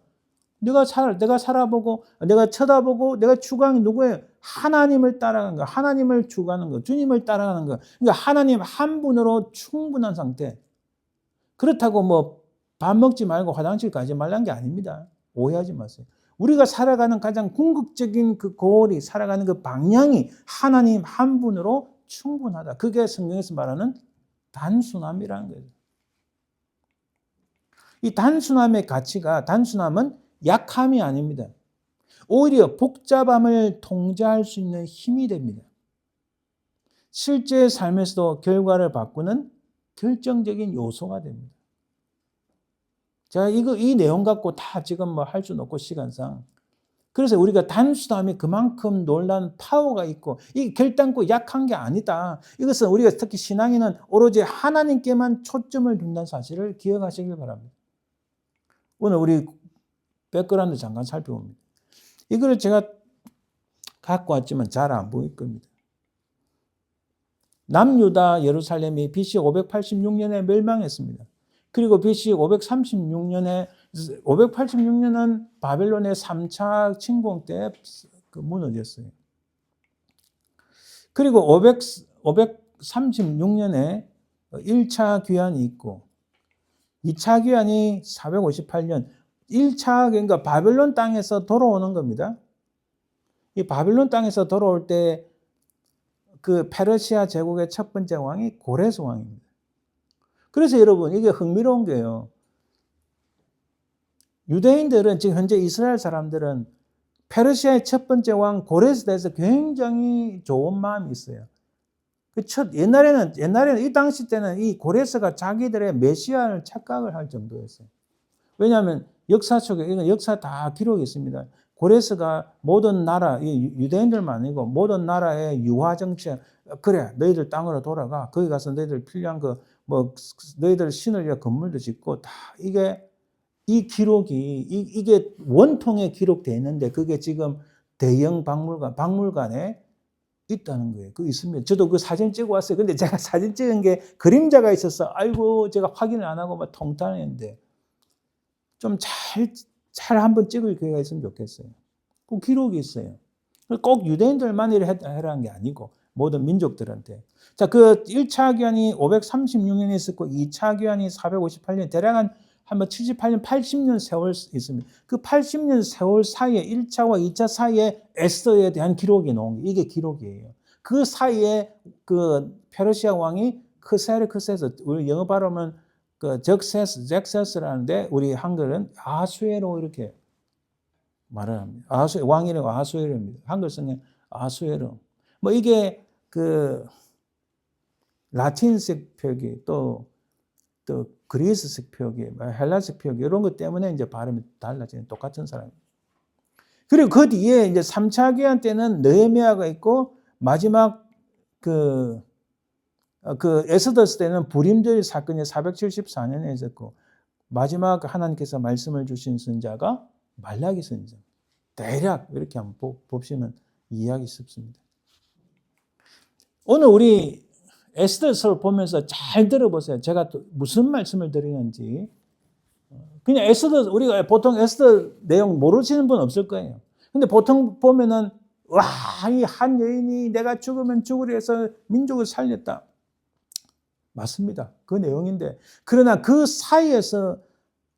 내가 살아보고, 내가 쳐다보고, 내가 추구하는 게 누구예요? 하나님을 따라가는 거, 하나님을 추구하는 거, 주님을 따라가는 거. 그러니까 하나님 한 분으로 충분한 상태. 그렇다고 뭐 밥 먹지 말고 화장실 가지 말라는 게 아닙니다. 오해하지 마세요. 우리가 살아가는 가장 궁극적인 그 고리, 살아가는 그 방향이 하나님 한 분으로 충분하다. 그게 성경에서 말하는 단순함이라는 거예요. 이 단순함의 가치가, 단순함은 약함이 아닙니다. 오히려 복잡함을 통제할 수 있는 힘이 됩니다. 실제 삶에서도 결과를 바꾸는 결정적인 요소가 됩니다. 제가 이 내용 갖고 다 지금 뭐 할 수는 없고 시간상. 그래서 우리가 단순함이 그만큼 놀라운 파워가 있고 이 결단코 약한 게 아니다. 이것은 우리가 특히 신앙인은 오로지 하나님께만 초점을 둔다는 사실을 기억하시길 바랍니다. 오늘 우리 백그라운드 잠깐 살펴봅니다. 이거를 제가 갖고 왔지만 잘 안 보일 겁니다. 남유다 예루살렘이 BC 586년에 멸망했습니다. 그리고 BC 586년은 바벨론의 3차 침공 때 무너졌어요. 그리고 536년에 1차 귀환이 있고 2차 귀환이 458년 1차 그러니까 바벨론 땅에서 돌아오는 겁니다. 이 바벨론 땅에서 돌아올 때 그 페르시아 제국의 첫 번째 왕이 고레스 왕입니다. 그래서 여러분 이게 흥미로운 게요. 유대인들은 지금 현재 이스라엘 사람들은 페르시아의 첫 번째 왕 고레스에 대해서 굉장히 좋은 마음이 있어요. 옛날에는 이 당시 때는 이 고레스가 자기들의 메시아를 착각을 할 정도였어요. 왜냐하면 역사 속에 이건 역사 다 기록이 있습니다. 고레스가 모든 나라 유대인들만 아니고 모든 나라의 유화 정책 그래 너희들 땅으로 돌아가 거기 가서 너희들 필요한 거 뭐 너희들 신을 위해 건물도 짓고 다 이 기록이 이게 원통에 기록되어 있는데 그게 지금 대형 박물관에 있다는 거예요. 그 있습니다. 저도 그 사진 찍어 왔어요. 근데 제가 사진 찍은 게 그림자가 있어서 아이고 제가 확인을 안 하고 막 통탄했는데 좀 잘 한번 찍을 기회가 있으면 좋겠어요. 그 기록이 있어요. 꼭 유대인들만 해라는 게 아니고 모든 민족들한테. 자, 그 1차 기한이 536년에 있었고 2차 기한이 458년 대략 한번 78년, 80년 세월 있습니다. 그 80년 세월 사이에 1차와 2차 사이에 에스더에 대한 기록이 나온 게 이게 기록이에요. 그 사이에 그 페르시아 왕이 크세르크세스 우리 영어 발음은 그 잭세스라는데 우리 한글은 아수에로 이렇게 말을 합니다. 왕이라고 아수에로입니다. 한글 성에 아수에로. 뭐 이게 그 라틴식 표기 또 그리스식 표기, 헬라식 표기 이런 것 때문에 이제 발음이 달라지는 똑같은 사람입니다. 그리고 그 뒤에 이제 3차 기한 때는 느헤미야가 있고 마지막 그 에스더스 때는 부림들 사건이 474년에 있었고 마지막 하나님께서 말씀을 주신 선자가 말라기 선자. 대략 이렇게 한번 보시면 이해하기 쉽습니다. 오늘 우리 에스더서를 보면서 잘 들어보세요. 제가 또 무슨 말씀을 드리는지. 그냥 우리가 보통 에스더 내용 모르시는 분 없을 거예요. 근데 보통 보면은 와, 이 한 여인이 내가 죽으면 죽으리 해서 민족을 살렸다. 맞습니다. 그 내용인데. 그러나 그 사이에서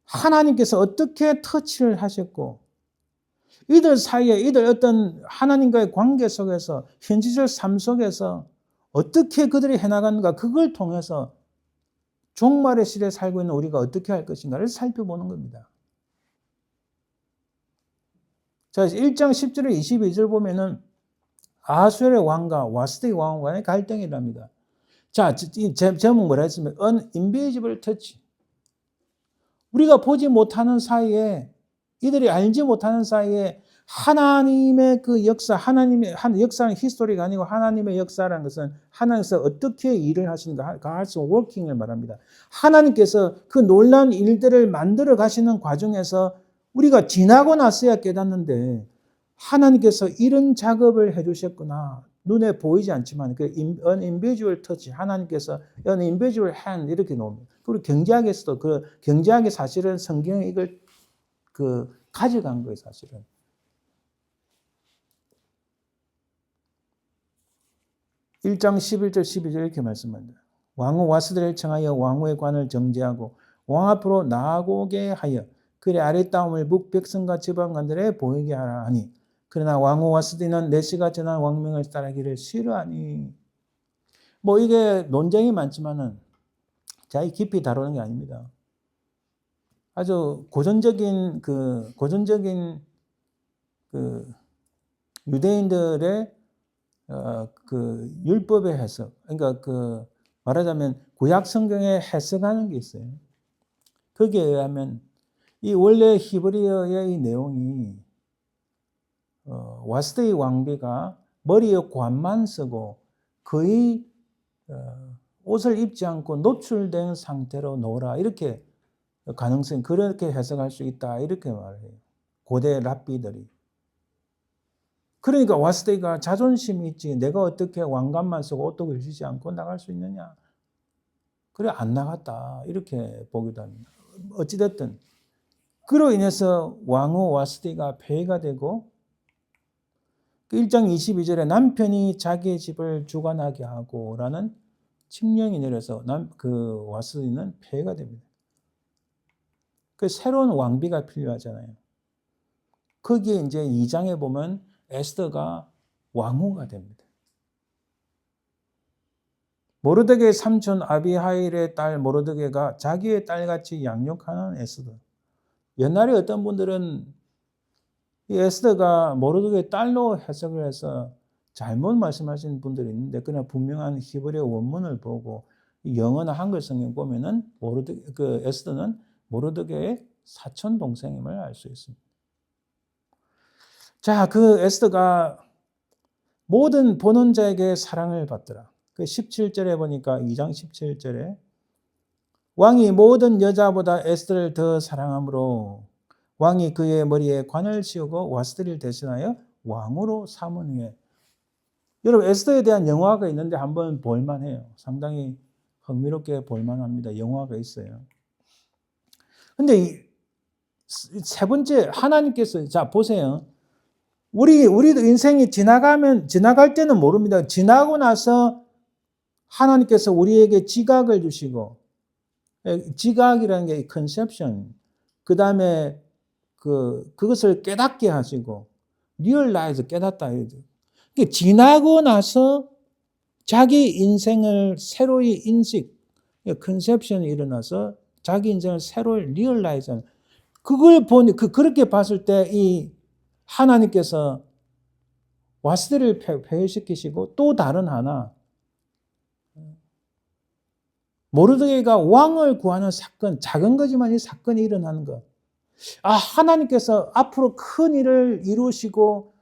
하나님께서 어떻게 터치를 하셨고, 이들 사이에, 이들 어떤 하나님과의 관계 속에서, 현지적 삶 속에서 어떻게 그들이 해나가는가, 그걸 통해서 종말의 시대에 살고 있는 우리가 어떻게 할 것인가를 살펴보는 겁니다. 자, 1장 10절에 22절 보면은 아수엘의 왕과 와스디의 왕 간의 갈등이랍니다. 자, 이 제목 뭐라 했습니까? Uninvisible touch. 우리가 보지 못하는 사이에, 이들이 알지 못하는 사이에 하나님의 그 역사, 하나님의 역사는 히스토리가 아니고 하나님의 역사라는 것은 하나님께서 어떻게 일을 하시는가, God's working을 말합니다. 하나님께서 그 놀라운 일들을 만들어 가시는 과정에서 우리가 지나고 나서야 깨닫는데 하나님께서 이런 작업을 해주셨구나. 눈에 보이지 않지만 그 uninvisible touch, 하나님께서 uninvisible hand 이렇게 놓습니다. 그리고 경제학에서도 그 경제학의 사실은 성경에 이걸 가져간 거예요, 사실은. (1장 11절 12절) 이렇게 말씀합니다. 왕후 와스드를 청하여 왕후의 관을 정죄하고 왕 앞으로 나아오게 하여 그의 아랫다움을 북백성과 지방관들에 보이게 하라 하니 그러나 왕후 와스디는 내 씨가 전한 왕명을 따르기를 싫어하니. 뭐 이게 논쟁이 많지만은 자기 깊이 다루는 게 아닙니다. 아주 고전적인 유대인들의 율법의 해석, 그러니까 말하자면 구약 성경에 해석하는 게 있어요. 거기에 의하면 이 원래 히브리어의 이 내용이 와스데이 왕비가 머리에 관만 쓰고 거의 옷을 입지 않고 노출된 상태로 놀아 이렇게 가능성 그렇게 해석할 수 있다 이렇게 말해요. 고대 랍비들이. 그러니까 와스데이가 자존심이 있지 내가 어떻게 왕관만 쓰고 옷도 걸치지 않고 나갈 수 있느냐. 그래 안 나갔다 이렇게 보기도 합니다. 어찌됐든 그로 인해서 왕후 와스디가 폐해가 되고 1장 22절에 남편이 자기의 집을 주관하게 하고라는 칙령이 내려서 그 와스디는 폐해가 됩니다. 그 새로운 왕비가 필요하잖아요. 거기에 이제 2장에 보면 에스더가 왕후가 됩니다. 모르드게의 삼촌 아비하일의 딸 모르드게가 자기의 딸같이 양육하는 에스더. 옛날에 어떤 분들은 이 에스더가 모르드게의 딸로 해석을 해서 잘못 말씀하시는 분들이 있는데 그러나 분명한 히브리어 원문을 보고 영어나 한글 성경 보면은 그 에스더는 모르드게의 사촌 동생임을 알 수 있습니다. 자, 그 에스더가 모든 보는 자에게 사랑을 받더라. 그 17절에 보니까 2장 17절에 왕이 모든 여자보다 에스더를 더 사랑하므로 왕이 그의 머리에 관을 씌우고 와스디를 대신하여 왕으로 삼은 후에 여러분 에스더에 대한 영화가 있는데 한번 볼만해요. 상당히 흥미롭게 볼만합니다. 영화가 있어요. 근데 세 번째 하나님께서 자 보세요. 우리도 인생이 지나갈 때는 모릅니다. 지나고 나서 하나님께서 우리에게 지각을 주시고 지각이라는 게 컨셉션 그 다음에 그것을 깨닫게 하시고 리얼라이즈 깨닫다. 지나고 나서 자기 인생을 새로이 인식 컨셉션이 일어나서 자기 인생을 새로이 리얼라이즈하는 그걸 보니 그렇게 봤을 때 이 하나님께서 와스디를 폐회시키시고 또 다른 하나 모르드게가 왕을 구하는 사건 작은 거지만 이 사건이 일어나는 것. 하나님께서 앞으로 큰 일을 이루시고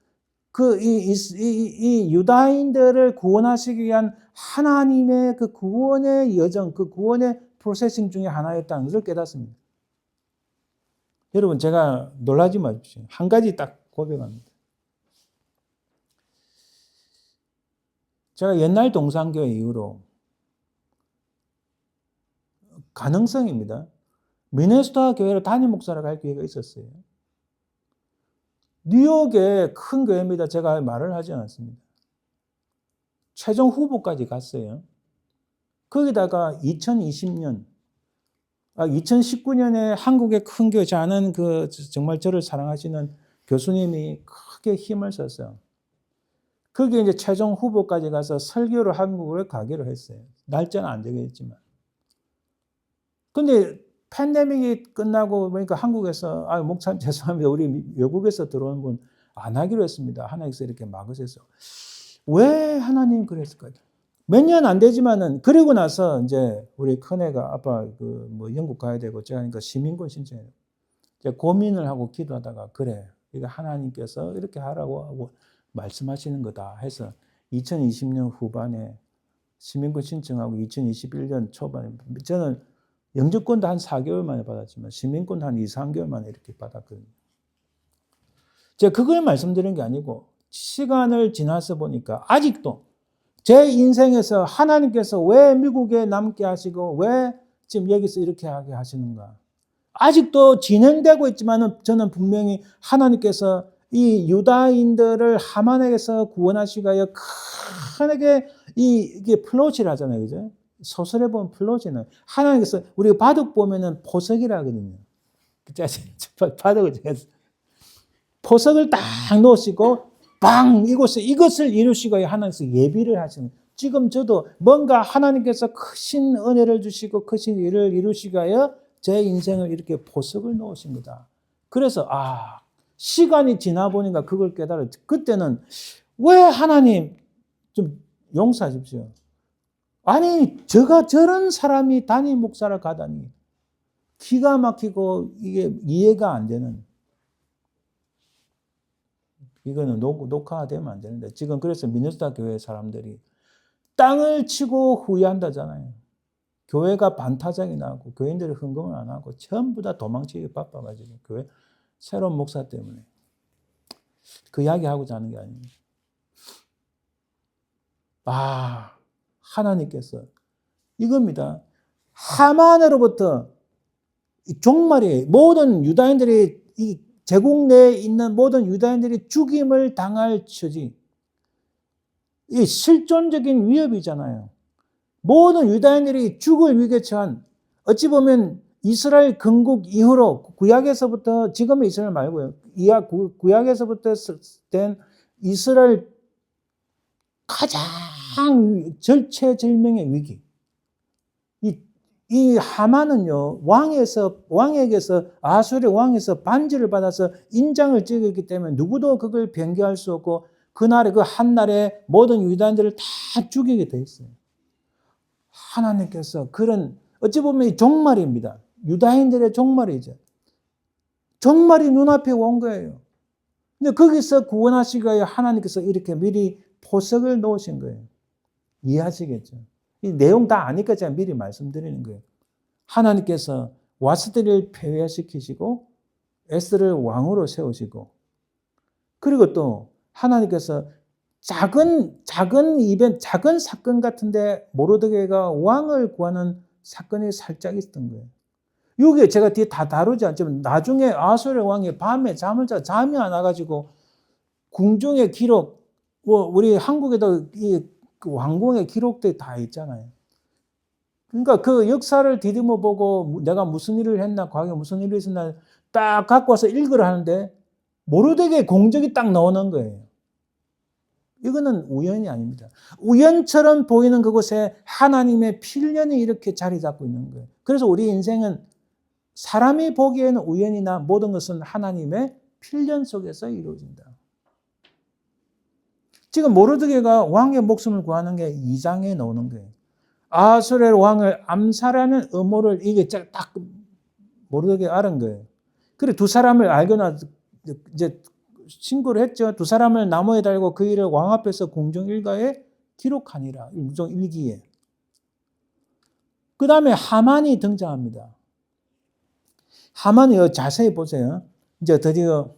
이 유다인들을 구원하시기 위한 하나님의 그 구원의 여정, 그 구원의 프로세싱 중에 하나였다는 것을 깨닫습니다. 여러분 제가 놀라지 마십시오. 한 가지 딱 고백합니다. 제가 옛날 동산교회 이후로 가능성입니다. 미네소타 교회로 담임 목사로 갈 기회가 있었어요. 뉴욕의 큰 교회입니다. 제가 말을 하지 않았습니다. 최종 후보까지 갔어요. 거기다가 2019년에 한국의 큰 교회, 저는 정말 저를 사랑하시는 교수님이 크게 힘을 썼어요. 거기에 이제 최종 후보까지 가서 설교를 한국을 가기로 했어요. 날짜는 안 되겠지만. 근데 팬데믹이 끝나고 보니까 한국에서 목사님 죄송합니다. 우리 외국에서 들어온 분 안 하기로 했습니다. 하나님께서 이렇게 막으셔서. 왜 하나님 그랬을까요? 몇 년 안 되지만은 그리고 나서 이제 우리 큰애가 아빠 영국 가야 되고 제가 하니까 시민권 신청해요. 제가 고민을 하고 기도하다가 그래 이거 하나님께서 이렇게 하라고 하고 말씀하시는 거다 해서 2020년 후반에 시민권 신청하고 2021년 초반에 저는 영주권도 한 4개월 만에 받았지만 시민권도 한 2, 3개월 만에 이렇게 받았거든요. 제가 그걸 말씀드리는 게 아니고 시간을 지나서 보니까 아직도 제 인생에서 하나님께서 왜 미국에 남게 하시고 왜 지금 여기서 이렇게 하게 하시는가. 아직도 진행되고 있지만 저는 분명히 하나님께서 이 유다인들을 하만에게서 구원하시기 위하여 크게 이게 플롯이라 하잖아요. 그죠? 소설에 보면 플롯이는 하나님께서 우리가 바둑 보면은 포석이라 하거든요. 바둑을 포석을 딱 놓으시고 이것을 이루시고 하나님께서 예비를 하시는. 지금 저도 뭔가 하나님께서 크신 은혜를 주시고 크신 일을 이루시기 위하여 제 인생을 이렇게 포석을 놓으신 거다. 그래서 시간이 지나 보니까 그걸 깨달았죠. 그때는 왜 하나님 좀 용서하십시오. 아니 저런 사람이 담임 목사를 가다니 기가 막히고 이게 이해가 안 되는, 이거는 녹화되면 안 되는데, 지금 그래서 미네소타 교회 사람들이 땅을 치고 후회한다잖아요. 교회가 반타작이 나고 교인들이 헌금을 안 하고 전부 다 도망치기 바빠가지고, 교회 새로운 목사 때문에. 그 이야기 하고자 하는 게 아닙니다. 하나님께서 이겁니다. 하만으로부터 종말이, 모든 유다인들이, 이 제국 내에 있는 모든 유다인들이 죽임을 당할 처지, 이 실존적인 위협이잖아요. 모든 유다인들이 죽을 위기에 처한, 어찌 보면 이스라엘 건국 이후로, 구약에서부터, 지금의 이스라엘 말고요, 구약에서부터 된 이스라엘 가장 절체절명의 위기. 이 하만은요, 왕에게서, 아수르의 왕에서 반지를 받아서 인장을 찍었기 때문에 누구도 그걸 변개할 수 없고, 그날의 그 한날에 모든 유다인들을 다 죽이게 돼 있어요. 하나님께서 그런, 어찌 보면 이 종말입니다. 유다인들의 종말이죠. 종말이 눈앞에 온 거예요. 근데 거기서 구원하시기 위해 하나님께서 이렇게 미리 포석을 놓으신 거예요. 이해하시겠죠? 이 내용 다 아니까 제가 미리 말씀드리는 거예요. 하나님께서 와스디를 폐회시키시고 에스더를 왕으로 세우시고, 그리고 또 하나님께서 작은 사건 같은데 모르드게가 왕을 구하는 사건이 살짝 있었던 거예요. 이게 제가 뒤에 다 다루지 않지만, 나중에 아수르 왕이 밤에 잠을 자 잠이 안 와가지고 궁중의 기록, 우리 한국에도 이 왕궁의 기록들이 다 있잖아요. 그러니까 그 역사를 디듬어 보고 내가 무슨 일을 했나, 과거에 무슨 일이 있었나 딱 갖고 와서 읽으라 하는데 모르드게 공적이 딱 나오는 거예요. 이거는 우연이 아닙니다. 우연처럼 보이는 그곳에 하나님의 필연이 이렇게 자리 잡고 있는 거예요. 그래서 우리 인생은 사람이 보기에는 우연이나 모든 것은 하나님의 필연 속에서 이루어진다. 지금 모르드게가 왕의 목숨을 구하는 게 2장에 나오는 거예요. 아수르 왕을 암살하는 음모를 이게 딱 모르드게가 알은 거예요. 그래 두 사람을 알거나 이제 신고를 했죠. 두 사람을 나무에 달고 그 일을 왕 앞에서 궁중 일가에 기록하니라. 궁중 일기에. 그 다음에 하만이 등장합니다. 하만이 자세히 보세요. 이제 드디어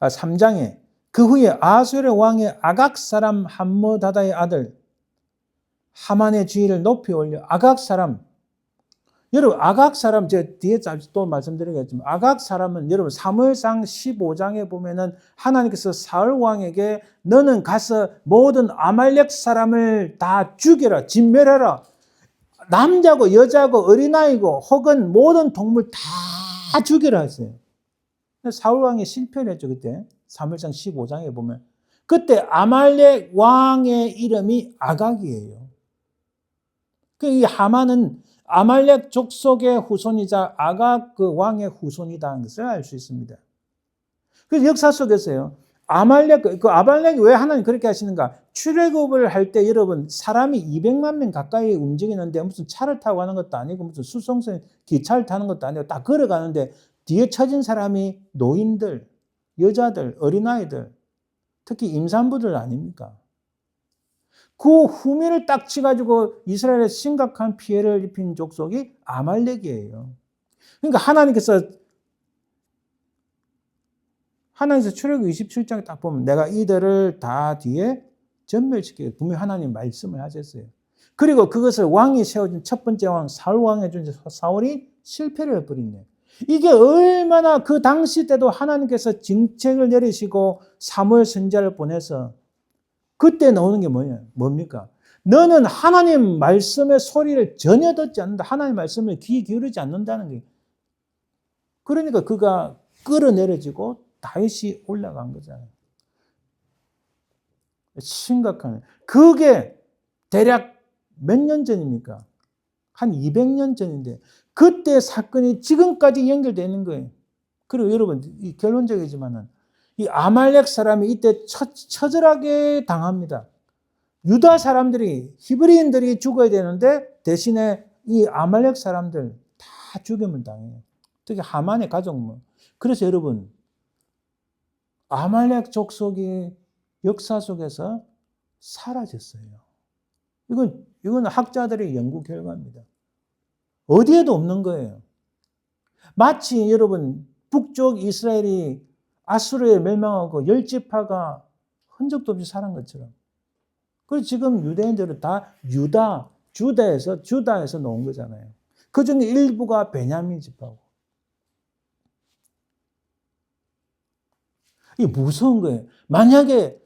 3장에 그 후에 아수르 왕의 아각 사람 함므다다의 아들 하만의 지위를 높이 올려 아각 사람, 여러분 아각 사람 제가 뒤에 또 말씀드리겠지만, 아각 사람은 여러분 사무엘상 15장에 보면은 하나님께서 사울 왕에게 너는 가서 모든 아말렉 사람을 다 죽여라, 진멸해라, 남자고 여자고 어린아이고 혹은 모든 동물 다 죽여라 했어요. 사울 왕이 실패를 했죠. 그때 사무엘상 15장에 보면 그때 아말렉 왕의 이름이 아각이에요. 이 하만은 아말렉 족속의 후손이자 아각 그 왕의 후손이라는 것을 알 수 있습니다. 그래서 역사 속에서요, 아말렉이 왜 하나님 그렇게 하시는가? 출애굽을 할 때 여러분 사람이 200만 명 가까이 움직이는데 무슨 차를 타고 가는 것도 아니고 무슨 수송선 기차를 타는 것도 아니고 다 걸어가는데 뒤에 처진 사람이 노인들, 여자들, 어린아이들, 특히 임산부들 아닙니까? 그 후미를 딱 치가지고 이스라엘에 심각한 피해를 입힌 족속이 아말렉이에요. 그러니까 하나님께서 출애굽 27장에 딱 보면 내가 이들을 다 뒤에 전멸시키게 분명히 하나님 말씀을 하셨어요. 그리고 그것을 왕이 세워진 첫 번째 왕 사울 왕에 준 사울이 실패를 해버리네. 이게 얼마나 그 당시 때도 하나님께서 징책을 내리시고 사무엘 선지자를 보내서 그때 나오는 게 뭡니까? 너는 하나님 말씀의 소리를 전혀 듣지 않는다. 하나님 말씀을 귀 기울이지 않는다는 게. 그러니까 그가 끌어내려지고 다윗이 올라간 거잖아요. 심각한. 그게 대략 몇 년 전입니까? 한 200년 전인데 그때 사건이 지금까지 연결되어 있는 거예요. 그리고 여러분 결론적이지만은 이 아말렉 사람이 이때 처절하게 당합니다. 유다 사람들이 히브리인들이 죽어야 되는데 대신에 이 아말렉 사람들 다 죽임을 당해요. 특히 하만의 가족. 그래서 여러분, 아말렉 족속이 역사 속에서 사라졌어요. 이건 학자들의 연구 결과입니다. 어디에도 없는 거예요. 마치 여러분, 북쪽 이스라엘이 아수르에 멸망하고 열 지파가 흔적도 없이 살은 것처럼. 그리고 지금 유대인들은 다 주다에서 놓은 거잖아요. 그 중에 일부가 베냐민 지파고. 이게 무서운 거예요. 만약에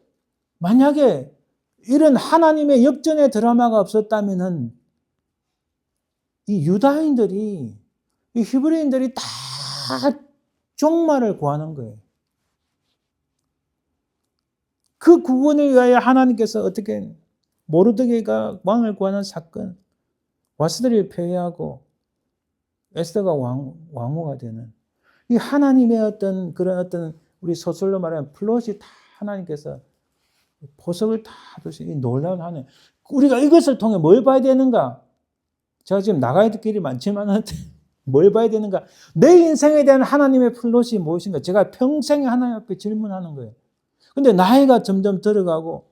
이런 하나님의 역전의 드라마가 없었다면은 이 유다인들이, 이 히브리인들이 다 종말을 구하는 거예요. 그 구원을 위하여 하나님께서 어떻게 모르드게가 왕을 구하는 사건, 와스들을 폐위하고 에스더가 왕후가 되는 이 하나님의 그런 우리 소설로 말하면 플롯이 다 하나님께서 보석을 다 두신 이 놀라운 하나님. 우리가 이것을 통해 뭘 봐야 되는가? 제가 지금 나가야 될 길이 많지만 뭘 봐야 되는가? 내 인생에 대한 하나님의 플롯이 무엇인가? 제가 평생에 하나님 앞에 질문하는 거예요. 근데 나이가 점점 들어가고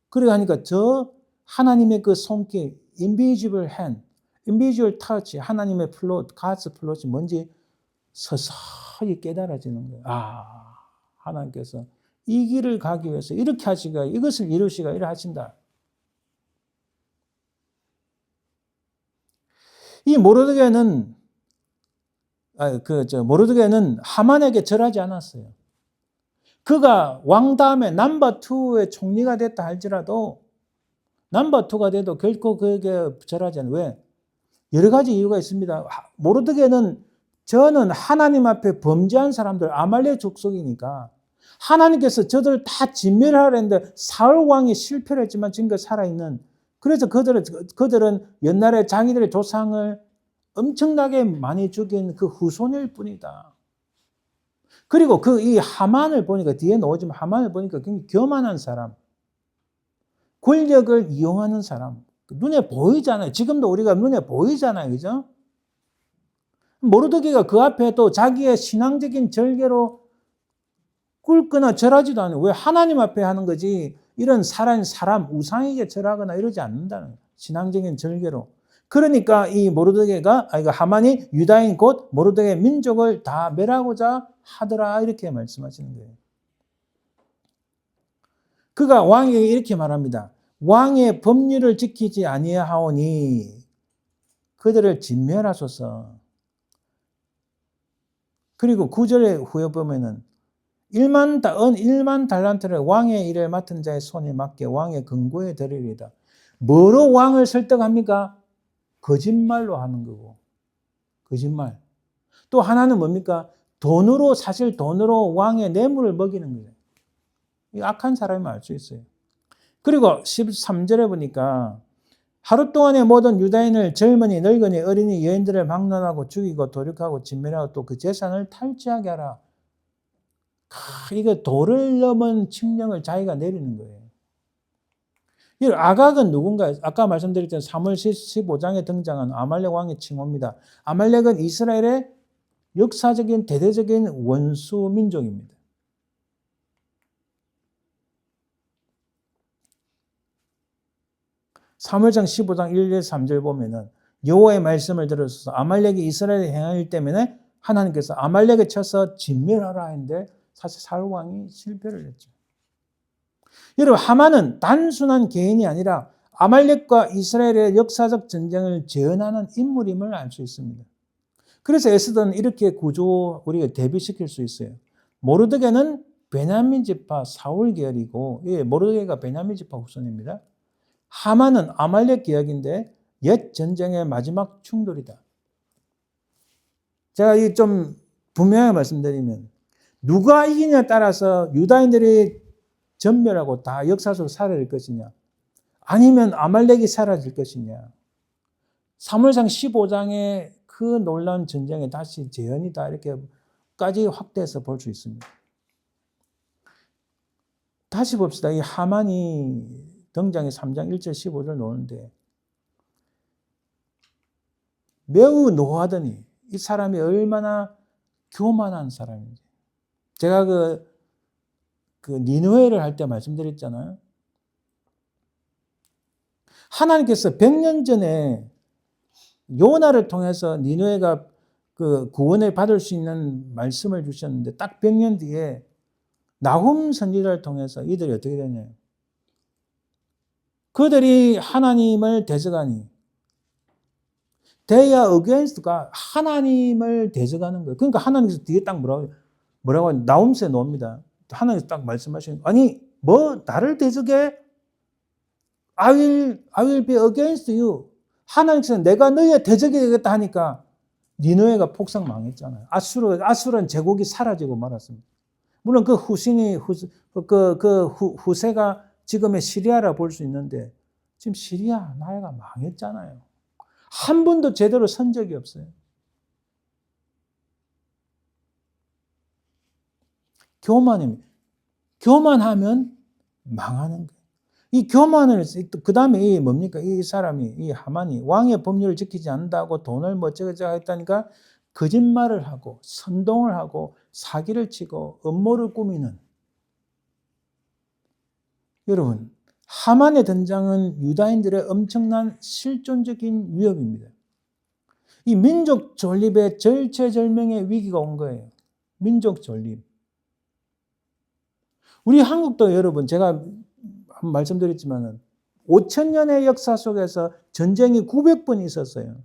그래 하니까 저 하나님의 그 손길, invisible hand, invisible touch, 하나님의 플롯, God's 플롯이 뭔지 서서히 깨달아지는 거예요. 하나님께서 이 길을 가기 위해서 이렇게 하시가, 이것을 이루시가 이래 하신다. 이 모르드게는 하만에게 절하지 않았어요. 그가 왕 다음에 넘버 2의 총리가 됐다 할지라도 넘버 2가 돼도 결코 그에게 절하지 않아요. 왜? 여러 가지 이유가 있습니다. 모르드게는 저는 하나님 앞에 범죄한 사람들, 아말렉 족속이니까 하나님께서 저들을 다 진멸하려 했는데 사울 왕이 실패를 했지만 지금까지 살아있는, 그래서 그들은 옛날에 자기들의 조상을 엄청나게 많이 죽인 그 후손일 뿐이다. 그리고 이 하만을 보니까, 뒤에 나오지만 하만을 보니까 굉장히 교만한 사람, 권력을 이용하는 사람, 눈에 보이잖아요. 지금도 우리가 눈에 보이잖아요. 그죠? 모르드게가 그 앞에 또 자기의 신앙적인 절개로 꿇거나 절하지도 않아요. 왜? 하나님 앞에 하는 거지 이런 사람, 우상에게 절하거나 이러지 않는다는 거예요. 신앙적인 절개로. 그러니까 이 하만이 유다인 곧 모르드게 민족을 다 멸하고자 하더라 이렇게 말씀하시는 거예요. 그가 왕에게 이렇게 말합니다. 왕의 법률을 지키지 아니하오니 그들을 진멸하소서. 그리고 9절에 후에 보면은 1만 달란트를 왕의 일을 맡은 자의 손에 맡겨 왕의 근고에 드리리다. 뭐로 왕을 설득합니까? 거짓말로 하는 거고. 거짓말. 또 하나는 뭡니까? 사실 돈으로 왕의 뇌물을 먹이는 거예요. 이 악한 사람이 알 수 있어요. 그리고 13절에 보니까 하루 동안의 모든 유다인을 젊은이, 늙은이, 어린이, 여인들을 막론하고 죽이고 도륙하고 진멸하고 또 그 재산을 탈취하게 하라. 이거 도를 넘은 칙령을 자기가 내리는 거예요. 이 아각은 누군가? 아까 말씀드렸던 사무엘 15장에 등장한 아말렉 왕의 칭호입니다. 아말렉은 이스라엘의 역사적인 대대적인 원수 민족입니다. 사무엘상 15장 1절 3절 보면은 여호와의 말씀을 들으소서 아말렉이 이스라엘에 행한 일 때문에 하나님께서 아말렉을 쳐서 진멸하라 했는데 사실 사울 왕이 실패를 했죠. 여러분, 하만은 단순한 개인이 아니라 아말렉과 이스라엘의 역사적 전쟁을 재현하는 인물임을 알 수 있습니다. 그래서 에스더는 이렇게 우리가 대비시킬 수 있어요. 모르드게는 베냐민 지파 사울 계열이고, 모르드게가 베냐민 지파 후손입니다. 하만은 아말렉 계열인데 옛 전쟁의 마지막 충돌이다. 제가 좀 분명하게 말씀드리면 누가 이기냐에 따라서 유다인들이 전멸하고 다 역사 속에 사라질 것이냐, 아니면 아말렉이 사라질 것이냐. 사무엘상 15장의 그 놀라운 전쟁에 다시 재현이다 이렇게까지 확대해서 볼 수 있습니다. 다시 봅시다. 이 하만이 등장해 3장 1절 15절 나오는데 매우 노하더니 이 사람이 얼마나 교만한 사람인지. 제가 그 니느웨를 할 때 말씀드렸잖아요. 하나님께서 100년 전에 요나를 통해서 니느웨가 그 구원을 받을 수 있는 말씀을 주셨는데 딱 100년 뒤에 나훔 선지자를 통해서 이들이 어떻게 되냐. 그들이 하나님을 대적하니 They are against가 하나님을 대적하는 거예요. 그러니까 하나님께서 뒤에 딱 뭐라고 나훔스에 놓습니다. 하나님께서 딱 말씀하시는 아니 뭐 나를 대적해? I will be against you. 하나님께서 내가 너희의 대적이 되겠다 하니까 니느웨가 폭삭 망했잖아요. 아수르는 제국이 사라지고 말았습니다. 물론 그 후세가 지금의 시리아라 볼 수 있는데 지금 시리아 나라가 망했잖아요. 한 번도 제대로 선 적이 없어요. 교만입니다. 교만하면 망하는 거예요. 이 교만을, 그 다음에 이 뭡니까? 이 사람이, 이 하만이 왕의 법률을 지키지 않는다고 돈을 어쩌고저쩌고 했다니까 거짓말을 하고 선동을 하고 사기를 치고 음모를 꾸미는. 여러분, 하만의 등장은 유다인들의 엄청난 실존적인 위협입니다. 이 민족 존립의 절체절명의 위기가 온 거예요. 민족 존립. 우리 한국도 여러분, 제가 말씀드렸지만 5,000년의 역사 속에서 전쟁이 900번 있었어요.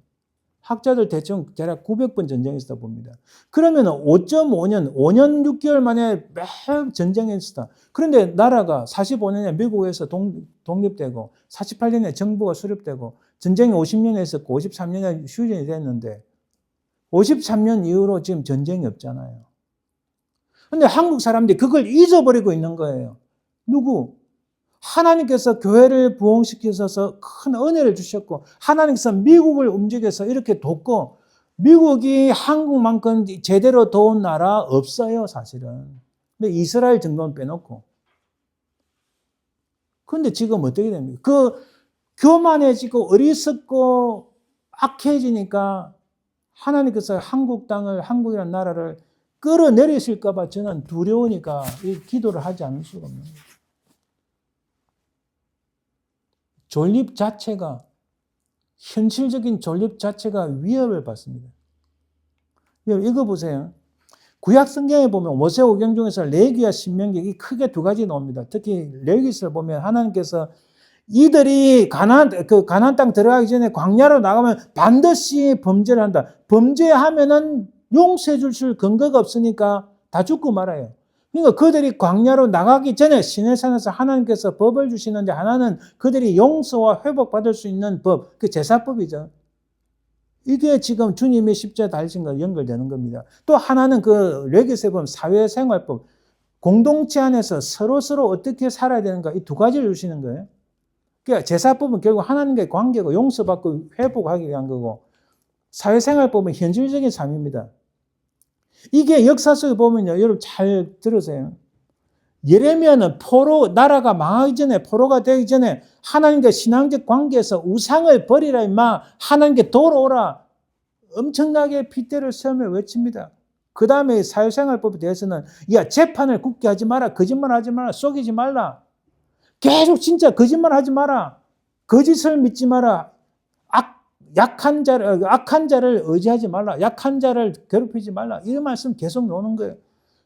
학자들 대충 대략 900번 전쟁이 있었다 봅니다. 그러면 5.5년, 5년 6개월 만에 매일 전쟁이 있었다. 그런데 나라가 45년에 미국에서 독립되고 48년에 정부가 수립되고 전쟁이 50년에 있었고 53년에 휴전이 됐는데 53년 이후로 지금 전쟁이 없잖아요. 그런데 한국 사람들이 그걸 잊어버리고 있는 거예요. 누구? 하나님께서 교회를 부흥시키셔서 큰 은혜를 주셨고 하나님께서 미국을 움직여서 이렇게 돕고 미국이 한국만큼 제대로 도운 나라 없어요 사실은. 근데 이스라엘 정도는 빼놓고. 그런데 지금 어떻게 됩니까? 그 교만해지고 어리석고 악해지니까 하나님께서 한국 땅을 한국이라는 나라를 끌어내리실까 봐 저는 두려우니까 이 기도를 하지 않을 수가 없는 거예요. 존립 자체가 현실적인 존립 자체가 위협을 받습니다. 이거 보세요. 구약 성경에 보면 모세오경 중에서 레위기와 신명기 크게 두 가지 나옵니다. 특히 레위기서를 보면 하나님께서 이들이 가나안 땅 들어가기 전에 광야로 나가면 반드시 범죄를 한다. 범죄하면은 용서해 주실 근거가 없으니까 다 죽고 말아요. 그러니까 그들이 광야로 나가기 전에 시내산에서 하나님께서 법을 주시는데 하나는 그들이 용서와 회복받을 수 있는 법, 그 제사법이죠. 이게 지금 주님이 십자가에 달리신 것과 연결되는 겁니다. 또 하나는 그 레위기서에 보면 사회생활법, 공동체 안에서 서로 어떻게 살아야 되는가 이 두 가지를 주시는 거예요. 그러니까 제사법은 결국 하나님과의 관계고 용서받고 회복하기 위한 거고 사회생활법은 현실적인 삶입니다. 이게 역사 속에 보면요. 여러분 잘 들으세요. 예레미야는 나라가 망하기 전에 포로가 되기 전에 하나님과 신앙적 관계에서 우상을 버리라 임마 하나님께 돌아오라 엄청나게 핏대를 세우며 외칩니다. 그 다음에 사회생활법에 대해서는 야 재판을 굳게 하지 마라 거짓말하지 마라 속이지 말라 계속 진짜 거짓말하지 마라 거짓을 믿지 마라 악한 자를 의지하지 말라 약한 자를 괴롭히지 말라 이 말씀 계속 나오는 거예요.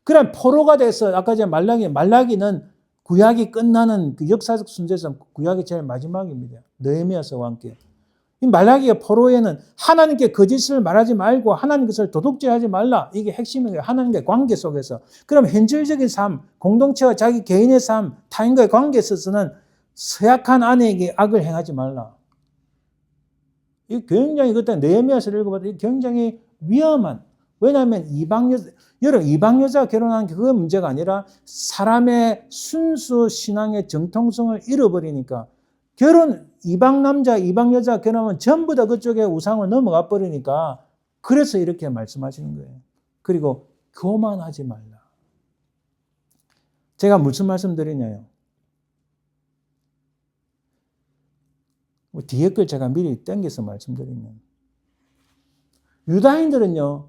그럼 포로가 돼서 아까 전에 말라기는 구약이 끝나는 그 역사적 순서에서 구약이 제일 마지막입니다. 느헤미야서와 함께. 이 말라기의 포로에는 하나님께 거짓을 말하지 말고 하나님 것을 도둑질하지 말라. 이게 핵심이에요. 하나님과의 관계 속에서. 그럼 현실적인 삶, 공동체와 자기 개인의 삶, 타인과의 관계에 있어서는 서약한 아내에게 악을 행하지 말라. 이 굉장히 그때 느헤미야서를 읽어봐도 굉장히 위험한. 왜냐하면 여러분 이방 여자가 결혼하는 게 그건 문제가 아니라 사람의 순수 신앙의 정통성을 잃어버리니까 이방 남자, 이방 여자 결혼하면 전부 다 그쪽에 우상을 넘어가 버리니까 그래서 이렇게 말씀하시는 거예요. 그리고 교만하지 말라. 제가 무슨 말씀 드리냐요? 뒤에 걸 제가 미리 땡겨서 말씀드리면 유다인들은요,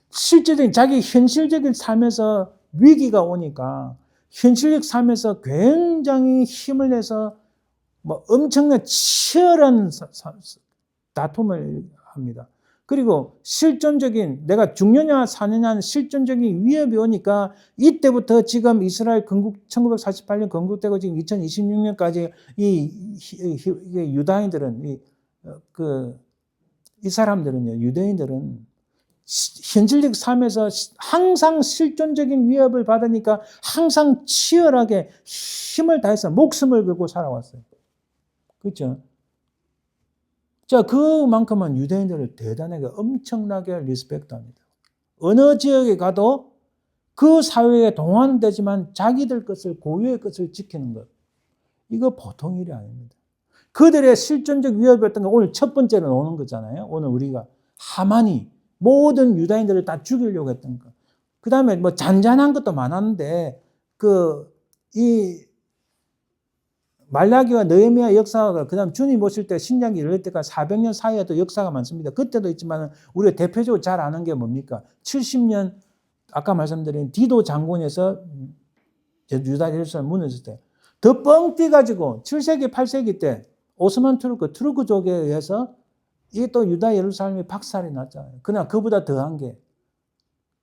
실제적인 자기 현실적인 삶에서 위기가 오니까 현실적 삶에서 굉장히 힘을 내서 뭐 엄청난 치열한 다툼을 합니다. 그리고 실존적인 내가 죽느냐 사느냐 하는 실존적인 위협이 오니까 이때부터 지금 이스라엘 건국 1948년 건국되고 지금 2026년까지 이 유다인들은 이 사람들은요, 유대인들은 현실적 삶에서 항상 실존적인 위협을 받으니까 항상 치열하게 힘을 다해서 목숨을 걸고 살아왔어요. 그렇죠? 자, 그만큼은 유대인들을 대단하게 엄청나게 리스펙트합니다. 어느 지역에 가도 그 사회에 동원되지만 자기들 것을 고유의 것을 지키는 것. 이거 보통 일이 아닙니다. 그들의 실존적 위협이었던 거 오늘 첫 번째로 나오는 거잖아요. 오늘 우리가 하만이 모든 유다인들을 다 죽이려고 했던 거. 그 다음에 뭐 잔잔한 것도 많았는데 이 말라기와 느헤미야 역사가 그다음 주님 오실 때 신약이 열릴 때까지 400년 사이에도 역사가 많습니다. 그때도 있지만 우리가 대표적으로 잘 아는 게 뭡니까? 70년 아까 말씀드린 디도 장군에서 유다 예루살렘 무너졌을 때 더 뻥 뛰가지고 7세기 8세기 때 오스만 투르크족에 의해서 이게 또 유다 예루살렘이 박살이 났잖아요. 그러나 그보다 더한 게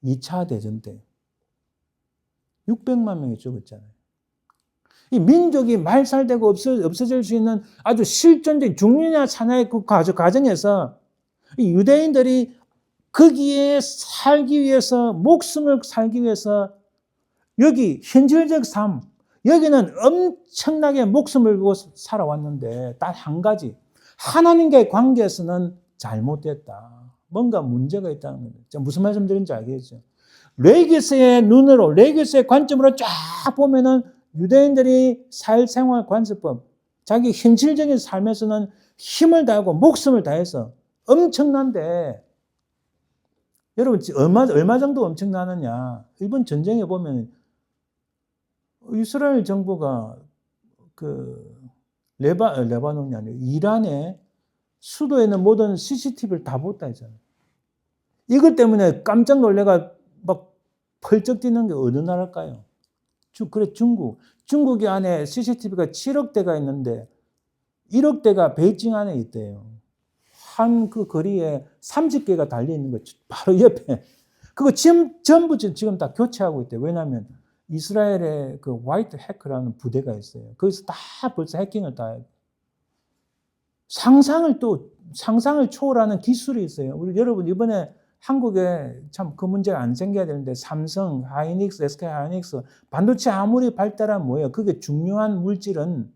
2차 대전 때 600만 명이 죽었잖아요. 이 민족이 말살되고 없어질 수 있는 아주 실존적인 죽느냐 사냐의 그 과정에서 이 유대인들이 거기에 살기 위해서 목숨을 살기 위해서 여기 현실적 삶 여기는 엄청나게 목숨을 걸고 살아왔는데 딱 한 가지 하나님과의 관계에서는 잘못됐다. 뭔가 문제가 있다는 거죠. 무슨 말씀 드린지 알겠죠? 레기스의 눈으로 레기스의 관점으로 쫙 보면은 유대인들이 사회생활 관습법, 자기 현실적인 삶에서는 힘을 다하고 목숨을 다해서 엄청난데 여러분 얼마 정도 엄청나느냐? 이번 전쟁에 보면 이스라엘 정부가 레바논이 아니고 이란의 수도에 있는 모든 CCTV를 다 pos다 했잖아요. 이것 때문에 깜짝 놀래가 막 펄쩍 뛰는 게 어느 나라일까요? 그래, 중국이 안에 CCTV가 7억 대가 있는데 1억 대가 베이징 안에 있대요. 한 그 거리에 30개가 달려있는 거 바로 옆에. 그거 전부 지금 다 교체하고 있대요. 왜냐하면 이스라엘의 그 화이트 해커라는 부대가 있어요. 거기서 다 벌써 해킹을 다 해요. 상상을 초월하는 기술이 있어요. 우리 여러분 이번에 한국에 참 그 문제가 안 생겨야 되는데 삼성, 하이닉스, SK 하이닉스 반도체 아무리 발달하면 뭐예요? 그게 중요한 물질은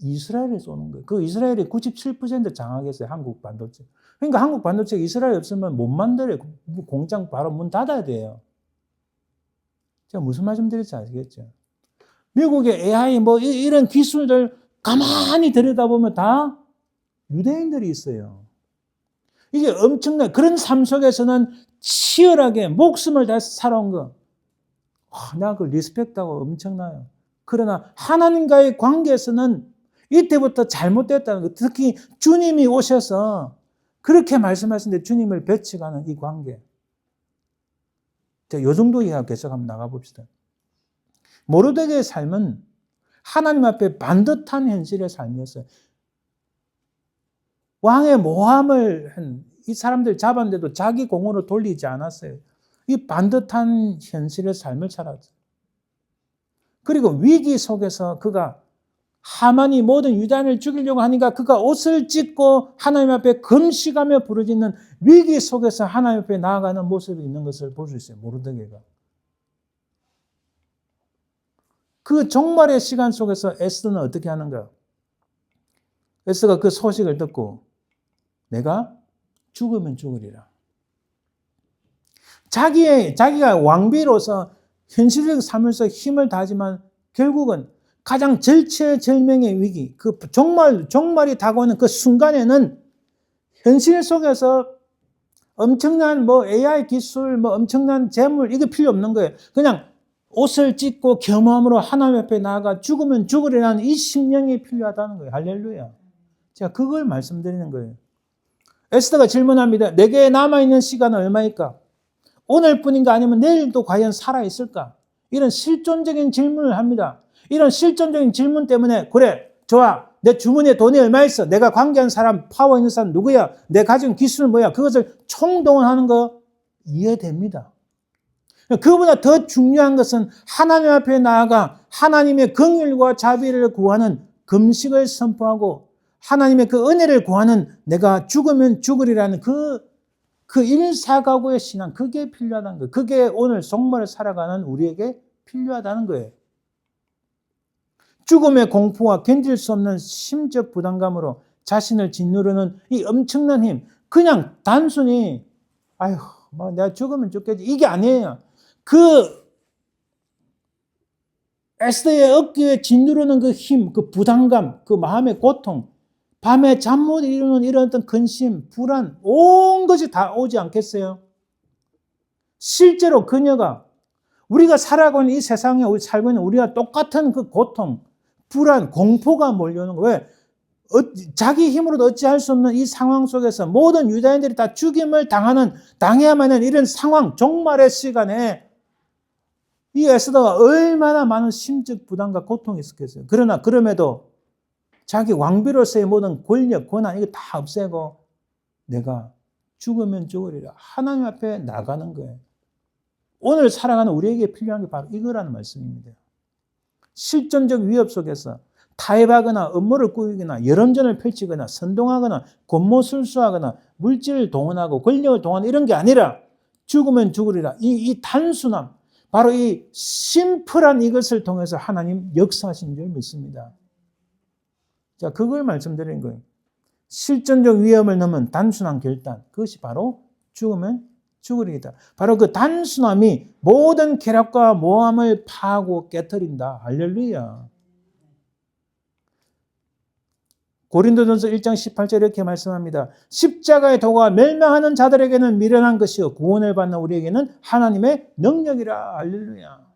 이스라엘에 쏘는 거예요. 그 이스라엘이 97% 장악했어요. 한국 반도체. 그러니까 한국 반도체 이스라엘 없으면 못 만들어요. 공장 바로 문 닫아야 돼요. 제가 무슨 말씀 드릴지 아시겠죠? 미국의 AI 뭐 이런 기술들 가만히 들여다보면 다 유대인들이 있어요. 이게 엄청난 그런 삶 속에서는 치열하게 목숨을 다해서 살아온 거. 나 그 리스펙트하고 엄청나요. 그러나 하나님과의 관계에서는 이때부터 잘못됐다는 거. 특히 주님이 오셔서 그렇게 말씀하시는데 주님을 배척하는 이 관계. 자, 요 정도 이하 계속 한번 나가봅시다. 모르드게의 삶은 하나님 앞에 반듯한 현실의 삶이었어요. 왕의 모함을 한 이 사람들 잡았는데도 자기 공으로 돌리지 않았어요. 이 반듯한 현실의 삶을 살았어요. 그리고 위기 속에서 그가 하만이 모든 유다인을 죽이려고 하니까 그가 옷을 찢고 하나님 앞에 금식하며 부르짖는 위기 속에서 하나님 앞에 나아가는 모습이 있는 것을 볼 수 있어요. 모르드게가. 그 종말의 시간 속에서 에스더는 어떻게 하는가? 에스더가 그 소식을 듣고 내가 죽으면 죽으리라. 자기가 왕비로서 현실적 삶에서 힘을 다하지만 결국은 가장 절체절명의 위기, 그 종말이 다가오는 그 순간에는 현실 속에서 엄청난 뭐 AI 기술, 뭐 엄청난 재물, 이게 필요 없는 거예요. 그냥 옷을 찢고 겸함으로 하나님 앞에 나아가 죽으면 죽으리라는 이 심령이 필요하다는 거예요. 할렐루야. 제가 그걸 말씀드리는 거예요. 에스더가 질문합니다. 내게 남아있는 시간은 얼마일까? 오늘뿐인가 아니면 내일도 과연 살아있을까? 이런 실존적인 질문을 합니다. 이런 실존적인 질문 때문에 그래 좋아 내 주머니에 돈이 얼마 있어? 내가 관계한 사람 파워 있는 사람 누구야? 내 가진 기술은 뭐야? 그것을 총동원하는 거 이해됩니다. 그보다 더 중요한 것은 하나님 앞에 나아가 하나님의 긍휼과 자비를 구하는 금식을 선포하고 하나님의 그 은혜를 구하는 내가 죽으면 죽으리라는 그 일사각오의 신앙, 그게 필요하다는 거예요. 그게 오늘 속물을 살아가는 우리에게 필요하다는 거예요. 죽음의 공포와 견딜 수 없는 심적 부담감으로 자신을 짓누르는 이 엄청난 힘, 그냥 단순히 아휴, 뭐 내가 죽으면 죽겠지 이게 아니에요. 그 에스더의 어깨에 짓누르는 그 힘, 그 부담감, 그 마음의 고통, 밤에 잠 못 이루는 이런 어떤 근심, 불안, 온 것이 다 오지 않겠어요? 실제로 그녀가 우리가 살아가고 있는 이 세상에 살고 있는 우리가 똑같은 그 고통, 불안, 공포가 몰려오는 거예요. 왜? 자기 힘으로도 어찌할 수 없는 이 상황 속에서 모든 유다인들이 다 죽임을 당해야만 하는 이런 상황, 종말의 시간에 이 에스더가 얼마나 많은 심적 부담과 고통이 있었겠어요. 그러나 그럼에도 자기 왕비로서의 모든 권력, 권한 이거 다 없애고 내가 죽으면 죽으리라. 하나님 앞에 나가는 거예요. 오늘 살아가는 우리에게 필요한 게 바로 이거라는 말씀입니다. 실존적 위협 속에서 타협하거나 업무를 꾸미거나 여론전을 펼치거나 선동하거나 권모술수하거나 물질을 동원하고 권력을 동원하는 이런 게 아니라 죽으면 죽으리라. 이 단순함, 바로 이 심플한 이것을 통해서 하나님 역사하신 줄 믿습니다. 자, 그걸 말씀드린 거예요. 실존적 위험을 넘은 단순한 결단, 그것이 바로 죽으면 죽으리이다. 바로 그 단순함이 모든 쾌락과 모함을 파하고 깨트린다. 할렐루야. 고린도전서 1장 18절 이렇게 말씀합니다. 십자가의 도가 멸망하는 자들에게는 미련한 것이요 구원을 받는 우리에게는 하나님의 능력이라. 할렐루야.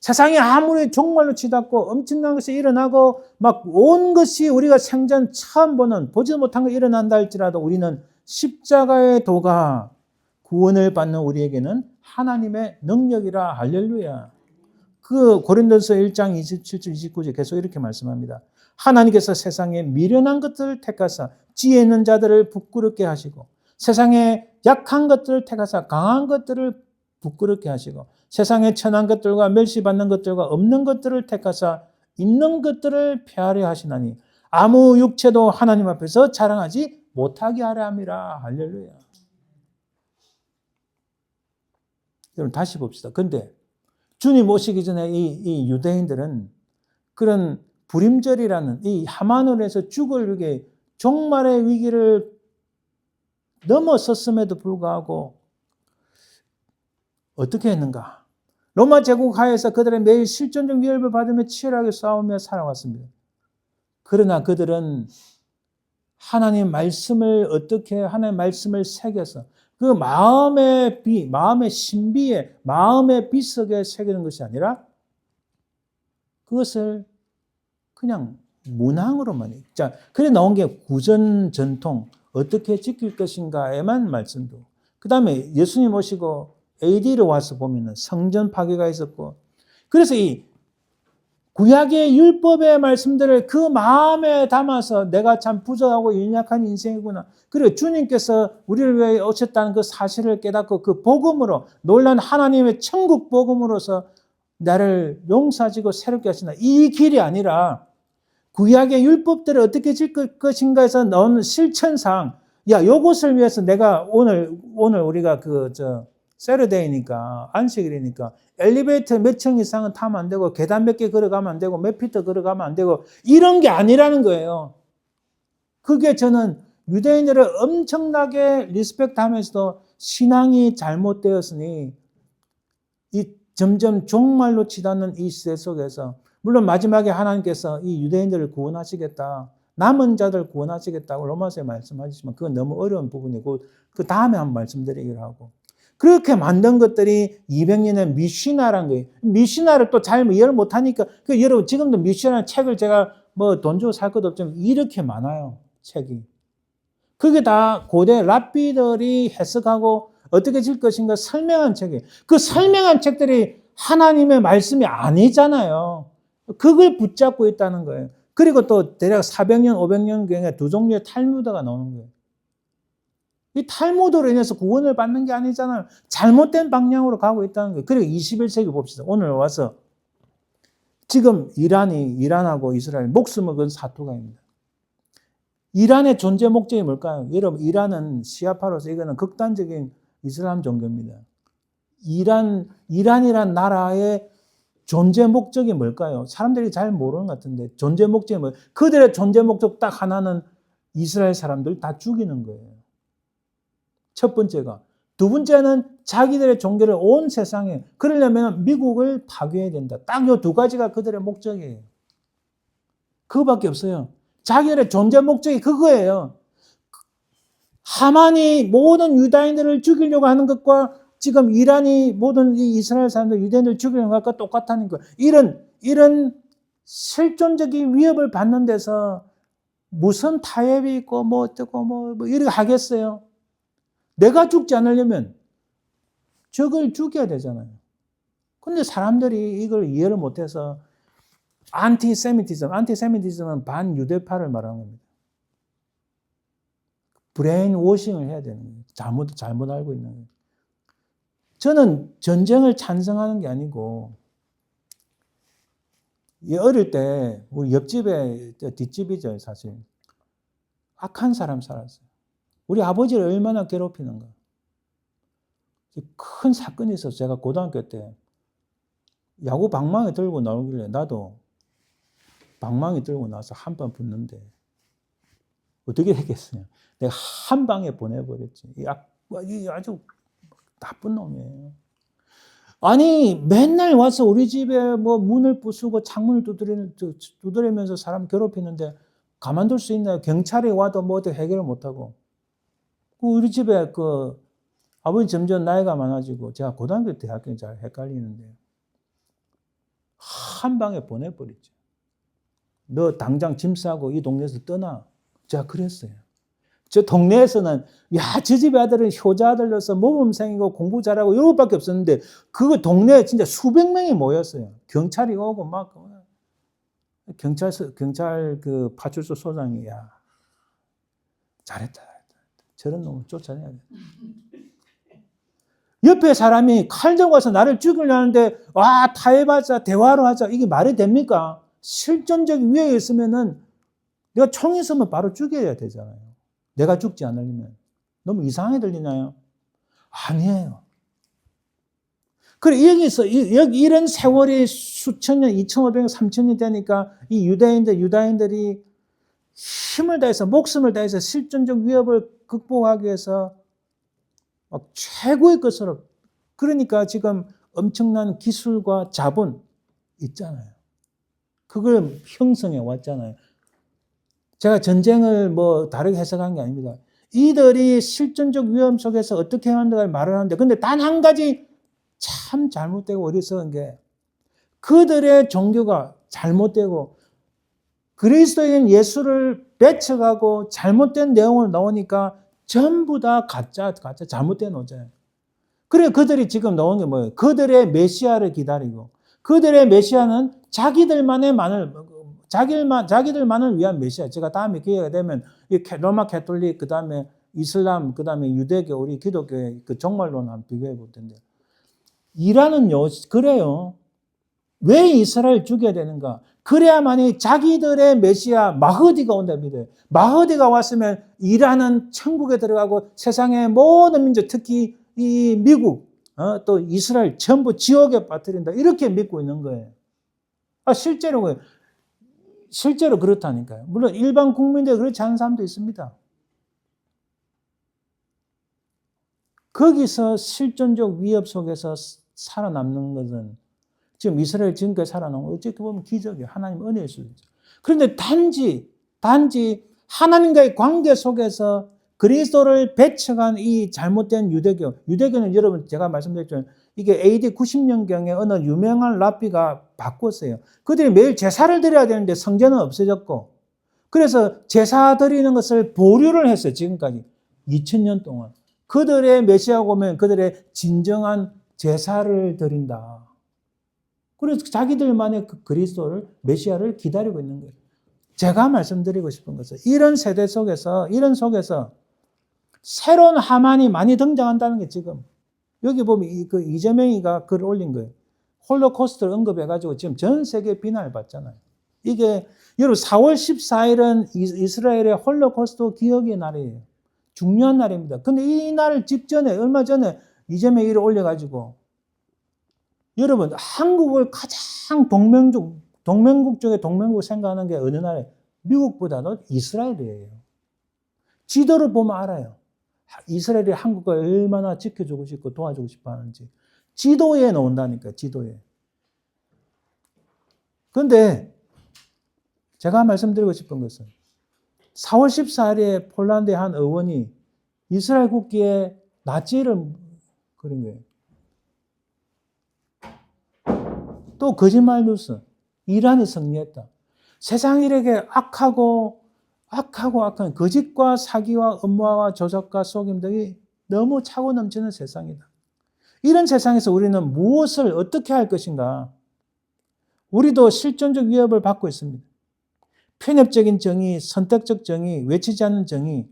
세상이 아무리 종말로 치닫고 엄청난 것이 일어나고 막 온 것이 우리가 생전 처음 보지 못한 거 일어난다 할지라도 우리는 십자가의 도가 구원을 받는 우리에게는 하나님의 능력이라. 할렐루야. 그 고린도서 1장 27절 29절 계속 이렇게 말씀합니다. 하나님께서 세상에 미련한 것들을 택하사 지혜 있는 자들을 부끄럽게 하시고 세상에 약한 것들을 택하사 강한 것들을 부끄럽게 하시고 세상에 천한 것들과 멸시받는 것들과 없는 것들을 택하사 있는 것들을 폐하려 하시나니 아무 육체도 하나님 앞에서 자랑하지 못하게 하려 함이라. 할렐루야. 여러분 다시 봅시다. 근데 주님 오시기 전에 이 유대인들은 그런 불임절이라는 이 하만으로 해서 죽을 위기에 종말의 위기를 넘어섰음에도 불구하고 어떻게 했는가? 로마 제국 하에서 그들은 매일 실존적 위협을 받으며 치열하게 싸우며 살아왔습니다. 그러나 그들은 하나님 말씀을 어떻게 하나님 말씀을 새겨서 그 마음의 신비에 마음의 비석에 새기는 것이 아니라 그것을 그냥 문항으로만 해. 자, 그래 나온 게 구전 전통 어떻게 지킬 것인가에만 말씀도. 그 다음에 예수님 오시고 AD로 와서 보면은 성전 파괴가 있었고, 그래서 이 구약의 율법의 말씀들을 그 마음에 담아서 내가 참 부족하고 연약한 인생이구나. 그리고 주님께서 우리를 위해 오셨다는 그 사실을 깨닫고 그 복음으로 놀란 하나님의 천국 복음으로서 나를 용서하시고 새롭게 하시나. 이 길이 아니라 구약의 율법들을 어떻게 지킬 것인가 해서 나오는 실천상, 야, 요것을 위해서 내가 오늘 우리가 세르데이니까, 안식일이니까, 엘리베이터 몇 층 이상은 타면 안 되고, 계단 몇 개 걸어가면 안 되고, 몇 피터 걸어가면 안 되고, 이런 게 아니라는 거예요. 그게 저는 유대인들을 엄청나게 리스펙트 하면서도 신앙이 잘못되었으니, 이 점점 종말로 치닫는 이 시대 속에서, 물론 마지막에 하나님께서 이 유대인들을 구원하시겠다, 남은 자들 구원하시겠다고 로마서에 말씀하시지만, 그건 너무 어려운 부분이고, 그 다음에 한번 말씀드리기로 하고, 그렇게 만든 것들이 200년의 미시나라는 거예요. 미시나를 또 잘 이해를 못하니까, 여러분, 지금도 미시나 책을 제가 뭐 돈 주고 살 것도 없지만, 이렇게 많아요, 책이. 그게 다 고대 랍비들이 해석하고 어떻게 질 것인가 설명한 책이에요. 그 설명한 책들이 하나님의 말씀이 아니잖아요. 그걸 붙잡고 있다는 거예요. 그리고 또 대략 400년, 500년경에 두 종류의 탈무드가 나오는 거예요. 이 탈무드로 인해서 구원을 받는 게 아니잖아요. 잘못된 방향으로 가고 있다는 거예요. 그리고 21세기 봅시다. 오늘 와서 지금 이란하고 이스라엘 목숨을 건 사투가입니다. 이란의 존재 목적이 뭘까요? 여러분, 이란은 시아파로서 이거는 극단적인 이슬람 종교입니다. 이란이란 나라의 존재 목적이 뭘까요? 사람들이 잘 모르는 것 같은데 존재 목적이 뭐예요? 그들의 존재 목적 딱 하나는 이스라엘 사람들 다 죽이는 거예요. 첫 번째가. 두 번째는 자기들의 종교를 온 세상에 그러려면 미국을 파괴해야 된다. 딱 이 두 가지가 그들의 목적이에요. 그거밖에 없어요. 자기들의 존재 목적이 그거예요. 하만이 모든 유다인들을 죽이려고 하는 것과 지금 이란이 모든 이스라엘 사람들, 유대인들을 죽이려는 것과 똑같다는 거예요. 이런 실존적인 위협을 받는 데서 무슨 타협이 있고 뭐 어쩌고 뭐 이렇게 하겠어요. 내가 죽지 않으려면 적을 죽여야 되잖아요. 근데 사람들이 이걸 이해를 못해서 안티세미티즘은 반유대파를 말하는 겁니다. 브레인 워싱을 해야 되는 거예요. 잘못 알고 있는 거예요. 저는 전쟁을 찬성하는 게 아니고 어릴 때 우리 옆집에 뒷집이죠 사실. 악한 사람 살았어요. 우리 아버지를 얼마나 괴롭히는가. 큰 사건이 있어서 제가 고등학교 때 야구 방망이 들고 나오길래 나도 방망이 들고 나서 한 방 붙는데 어떻게 되겠어요? 내가 한 방에 보내버렸지. 이 아주 나쁜 놈이에요. 아니 맨날 와서 우리 집에 뭐 문을 부수고 창문을 두드리면서 사람 괴롭히는데 가만둘 수 있나요? 경찰이 와도 뭐 어떻게 해결을 못하고. 우리 집에 아버지 점점 나이가 많아지고 제가 고등학교 대학교 잘 헷갈리는데 한 방에 보내버리죠. 너 당장 짐 싸고 이 동네에서 떠나. 제가 그랬어요. 저 동네에서는 저 집의 아들은 효자 아들로서 모범생이고 공부 잘하고 이런 것밖에 없었는데 그 동네에 진짜 수백 명이 모였어요. 경찰이 오고 막 경찰 그 파출소 소장이 잘했다. 저런 놈을 쫓아내야 돼. 옆에 사람이 칼 들고 와서 나를 죽이려는데 타협하자 대화로 하자 이게 말이 됩니까? 실존적인 위협이 있으면은 내가 총 있으면 바로 죽여야 되잖아요. 내가 죽지 않으려면. 너무 이상하게 들리나요? 아니에요. 그래, 여기서, 이런 세월이 수천 년, 2,500년, 3,000년 되니까 이 유다인들이 힘을 다해서, 목숨을 다해서 실존적 위협을 극복하기 위해서 최고의 것으로, 그러니까 지금 엄청난 기술과 자본 있잖아요. 그걸 형성해 왔잖아요. 제가 전쟁을 다르게 해석한 게 아닙니다. 이들이 실존적 위험 속에서 어떻게 한다고 말을 하는데, 근데 단 한 가지 참 잘못되고 어리석은 게 그들의 종교가 잘못되고 그리스도인 예수를 배척하고 잘못된 내용을 나오니까 전부 다 가짜 잘못된 오잖아요. 그래 그들이 지금 나온 게 뭐예요? 그들의 메시아를 기다리고 그들의 메시아는 자기들만을 위한 메시아. 제가 다음에 기회가 되면 로마 캐톨릭, 그 다음에 이슬람, 그 다음에 유대교, 우리 기독교의 그 종말론 한번 비교해 볼 텐데. 이란은요, 그래요. 왜 이스라엘 죽여야 되는가? 그래야만이 자기들의 메시아 마흐디가 온다 믿어요. 마흐디가 왔으면 이란은 천국에 들어가고 세상의 모든 민족, 특히 이 미국, 또 이스라엘 전부 지옥에 빠뜨린다. 이렇게 믿고 있는 거예요. 실제로 그렇다니까요. 물론 일반 국민들 그렇지 않은 사람도 있습니다. 거기서 실존적 위협 속에서 살아남는 것은 지금 이스라엘 지금까지 살아남은 어떻게 보면 기적이에요. 하나님 은혜일 수도 있죠. 그런데 단지 하나님과의 관계 속에서 그리스도를 배척한 이 잘못된 유대교는 여러분 제가 말씀드렸죠. 이게 AD 90년경에 어느 유명한 랍비가 바꿨어요. 그들이 매일 제사를 드려야 되는데 성전은 없어졌고 그래서 제사 드리는 것을 보류를 했어요. 지금까지 2000년 동안. 그들의 메시아가 오면 그들의 진정한 제사를 드린다. 그래서 자기들만의 그 그리스도를, 메시아를 기다리고 있는 거예요. 제가 말씀드리고 싶은 것은 이런 세대 속에서, 이런 속에서 새로운 하만이 많이 등장한다는 게 지금 여기 보면 이재명이가 글을 올린 거예요. 홀로코스트를 언급해가지고 지금 전 세계 비난을 받잖아요. 이게 여러분 4월 14일은 이스라엘의 홀로코스트 기억의 날이에요. 중요한 날입니다. 근데 이 날 직전에 얼마 전에 이재명이 일을 올려가지고 여러분 한국을 가장 동맹국 중에 동맹국 생각하는 게 어느 나라예요? 미국보다도 이스라엘이에요. 지도를 보면 알아요. 이스라엘이 한국을 얼마나 지켜주고 싶고 도와주고 싶어 하는지. 지도에 나온다니까, 지도에. 그런데 제가 말씀드리고 싶은 것은 4월 14일에 폴란드의 한 의원이 이스라엘 국기에 나치를 그린 거예요. 또 거짓말 뉴스. 이란이 승리했다. 세상 일에게 악한 거짓과 사기와 음모와 조작과 속임 등이 너무 차고 넘치는 세상이다. 이런 세상에서 우리는 무엇을 어떻게 할 것인가? 우리도 실존적 위협을 받고 있습니다. 편협적인 정의, 선택적 정의, 외치지 않는 정의.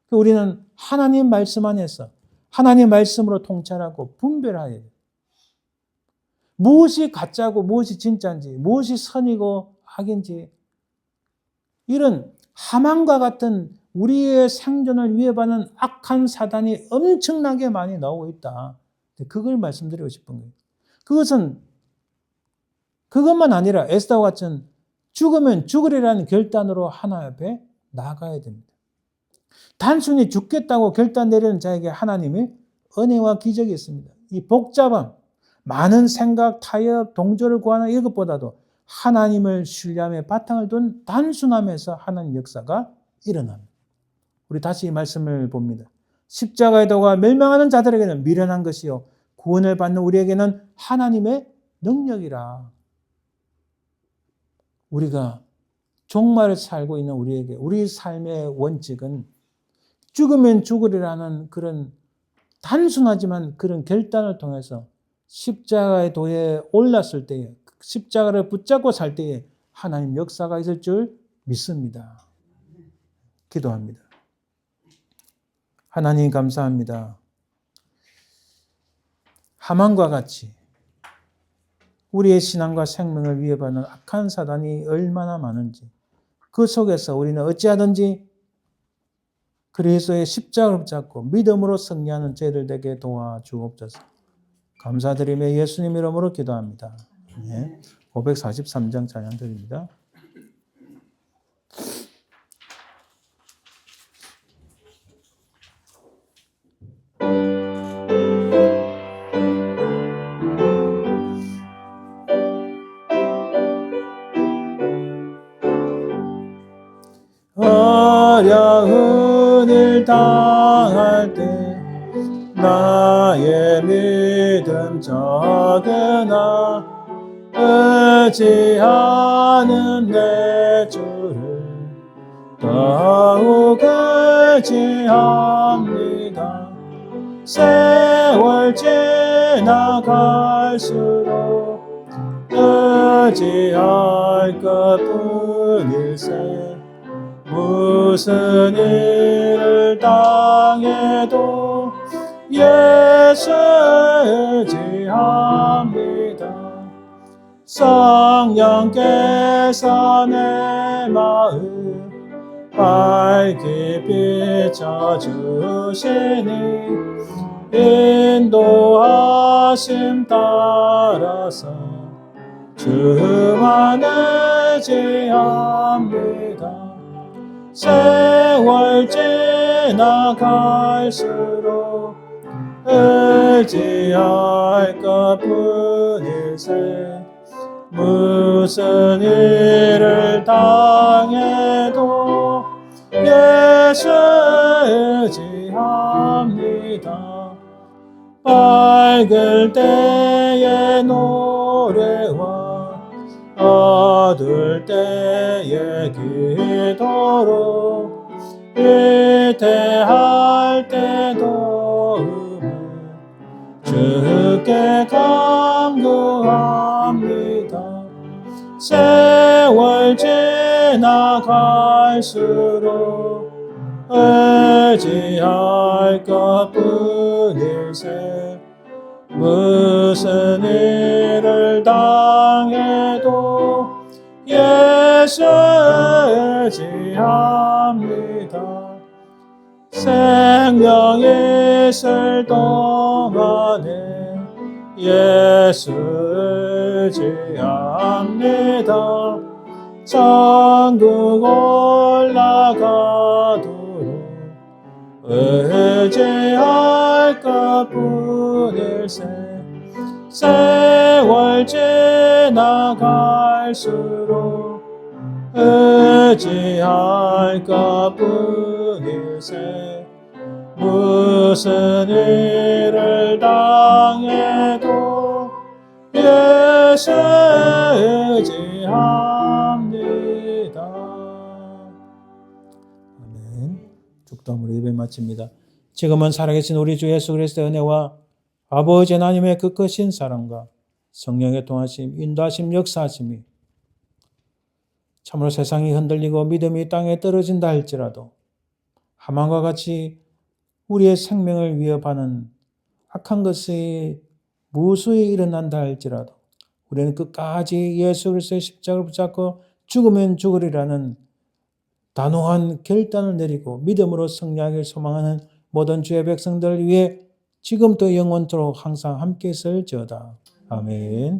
우리는 하나님 말씀 안에서 하나님 말씀으로 통찰하고 분별해야 해요. 무엇이 가짜고 무엇이 진짜인지, 무엇이 선이고 악인지, 이런 하만과 같은 우리의 생존을 위협하는 악한 사단이 엄청나게 많이 나오고 있다. 그걸 말씀드리고 싶은 거예요. 그것만 아니라 에스더와 같은 죽으면 죽으리라는 결단으로 하나님 앞에 나가야 됩니다. 단순히 죽겠다고 결단 내리는 자에게 하나님의 은혜와 기적이 있습니다. 이 복잡함, 많은 생각, 타협, 동조를 구하는 이것보다도 하나님을 신뢰함에 바탕을 둔 단순함에서 하나님 역사가 일어납니다. 우리 다시 이 말씀을 봅니다. 십자가의 도가 멸망하는 자들에게는 미련한 것이요 구원을 받는 우리에게는 하나님의 능력이라. 우리가 종말을 살고 있는 우리에게 우리 삶의 원칙은 죽으면 죽으리라는 그런 단순하지만 그런 결단을 통해서 십자가의 도에 올랐을 때에, 십자가를 붙잡고 살 때에 하나님 역사가 있을 줄 믿습니다. 기도합니다. 하나님 감사합니다. 하만과 같이 우리의 신앙과 생명을 위협하는 악한 사단이 얼마나 많은지, 그 속에서 우리는 어찌하든지 그리스도의 십자가를 붙잡고 믿음으로 승리하는 저희들 되게 도와주옵소서. 감사드리며 예수님 이름으로 기도합니다. 네. 543장 찬양 드립니다. 어려운 일 당할 때 나의 믿음 적으나 의지하는 내 주를 더욱 의지합니다. 세월 지나갈수록 의지할 것뿐일세. 무슨 일을 당해도 예수 의지합니다. 성령께서 내 마음 밝게 비춰주시니 인도하심 따라서 주만 의지합니다. 세월 지나갈수록 의지할 것뿐일세. 무슨 일을 당해도 예수 의지합니다. 밝을 때의 노래와 거둘 때의 기도로 위태할 때도 주께 간구합니다. 세월 지나갈수록 의지할 것뿐일세. 무슨 일을 당해도 예수 의지합니다. 생명 있을 동안에 예수 의지합니다. 천국 올라가도록 의지할 것뿐일세. 세월 지나갈수록 의지할 것뿐일세. 무슨 일을 당해도 예수 의지합니다. 아멘. 죽담으로 예배 마칩니다. 지금은 살아계신 우리 주 예수 그리스도의 은혜와 아버지 하나님의 그 크신 사랑과 성령의 통하심, 인도하심, 역사하심이 참으로 세상이 흔들리고 믿음이 땅에 떨어진다 할지라도 하만과 같이 우리의 생명을 위협하는 악한 것이 무수히 일어난다 할지라도 우리는 끝까지 예수 그리스도의 십자가를 붙잡고 죽으면 죽으리라는 단호한 결단을 내리고 믿음으로 승리하길 소망하는 모든 주의 백성들을 위해 지금부터 영원토록 항상 함께 있을지어다. 아멘.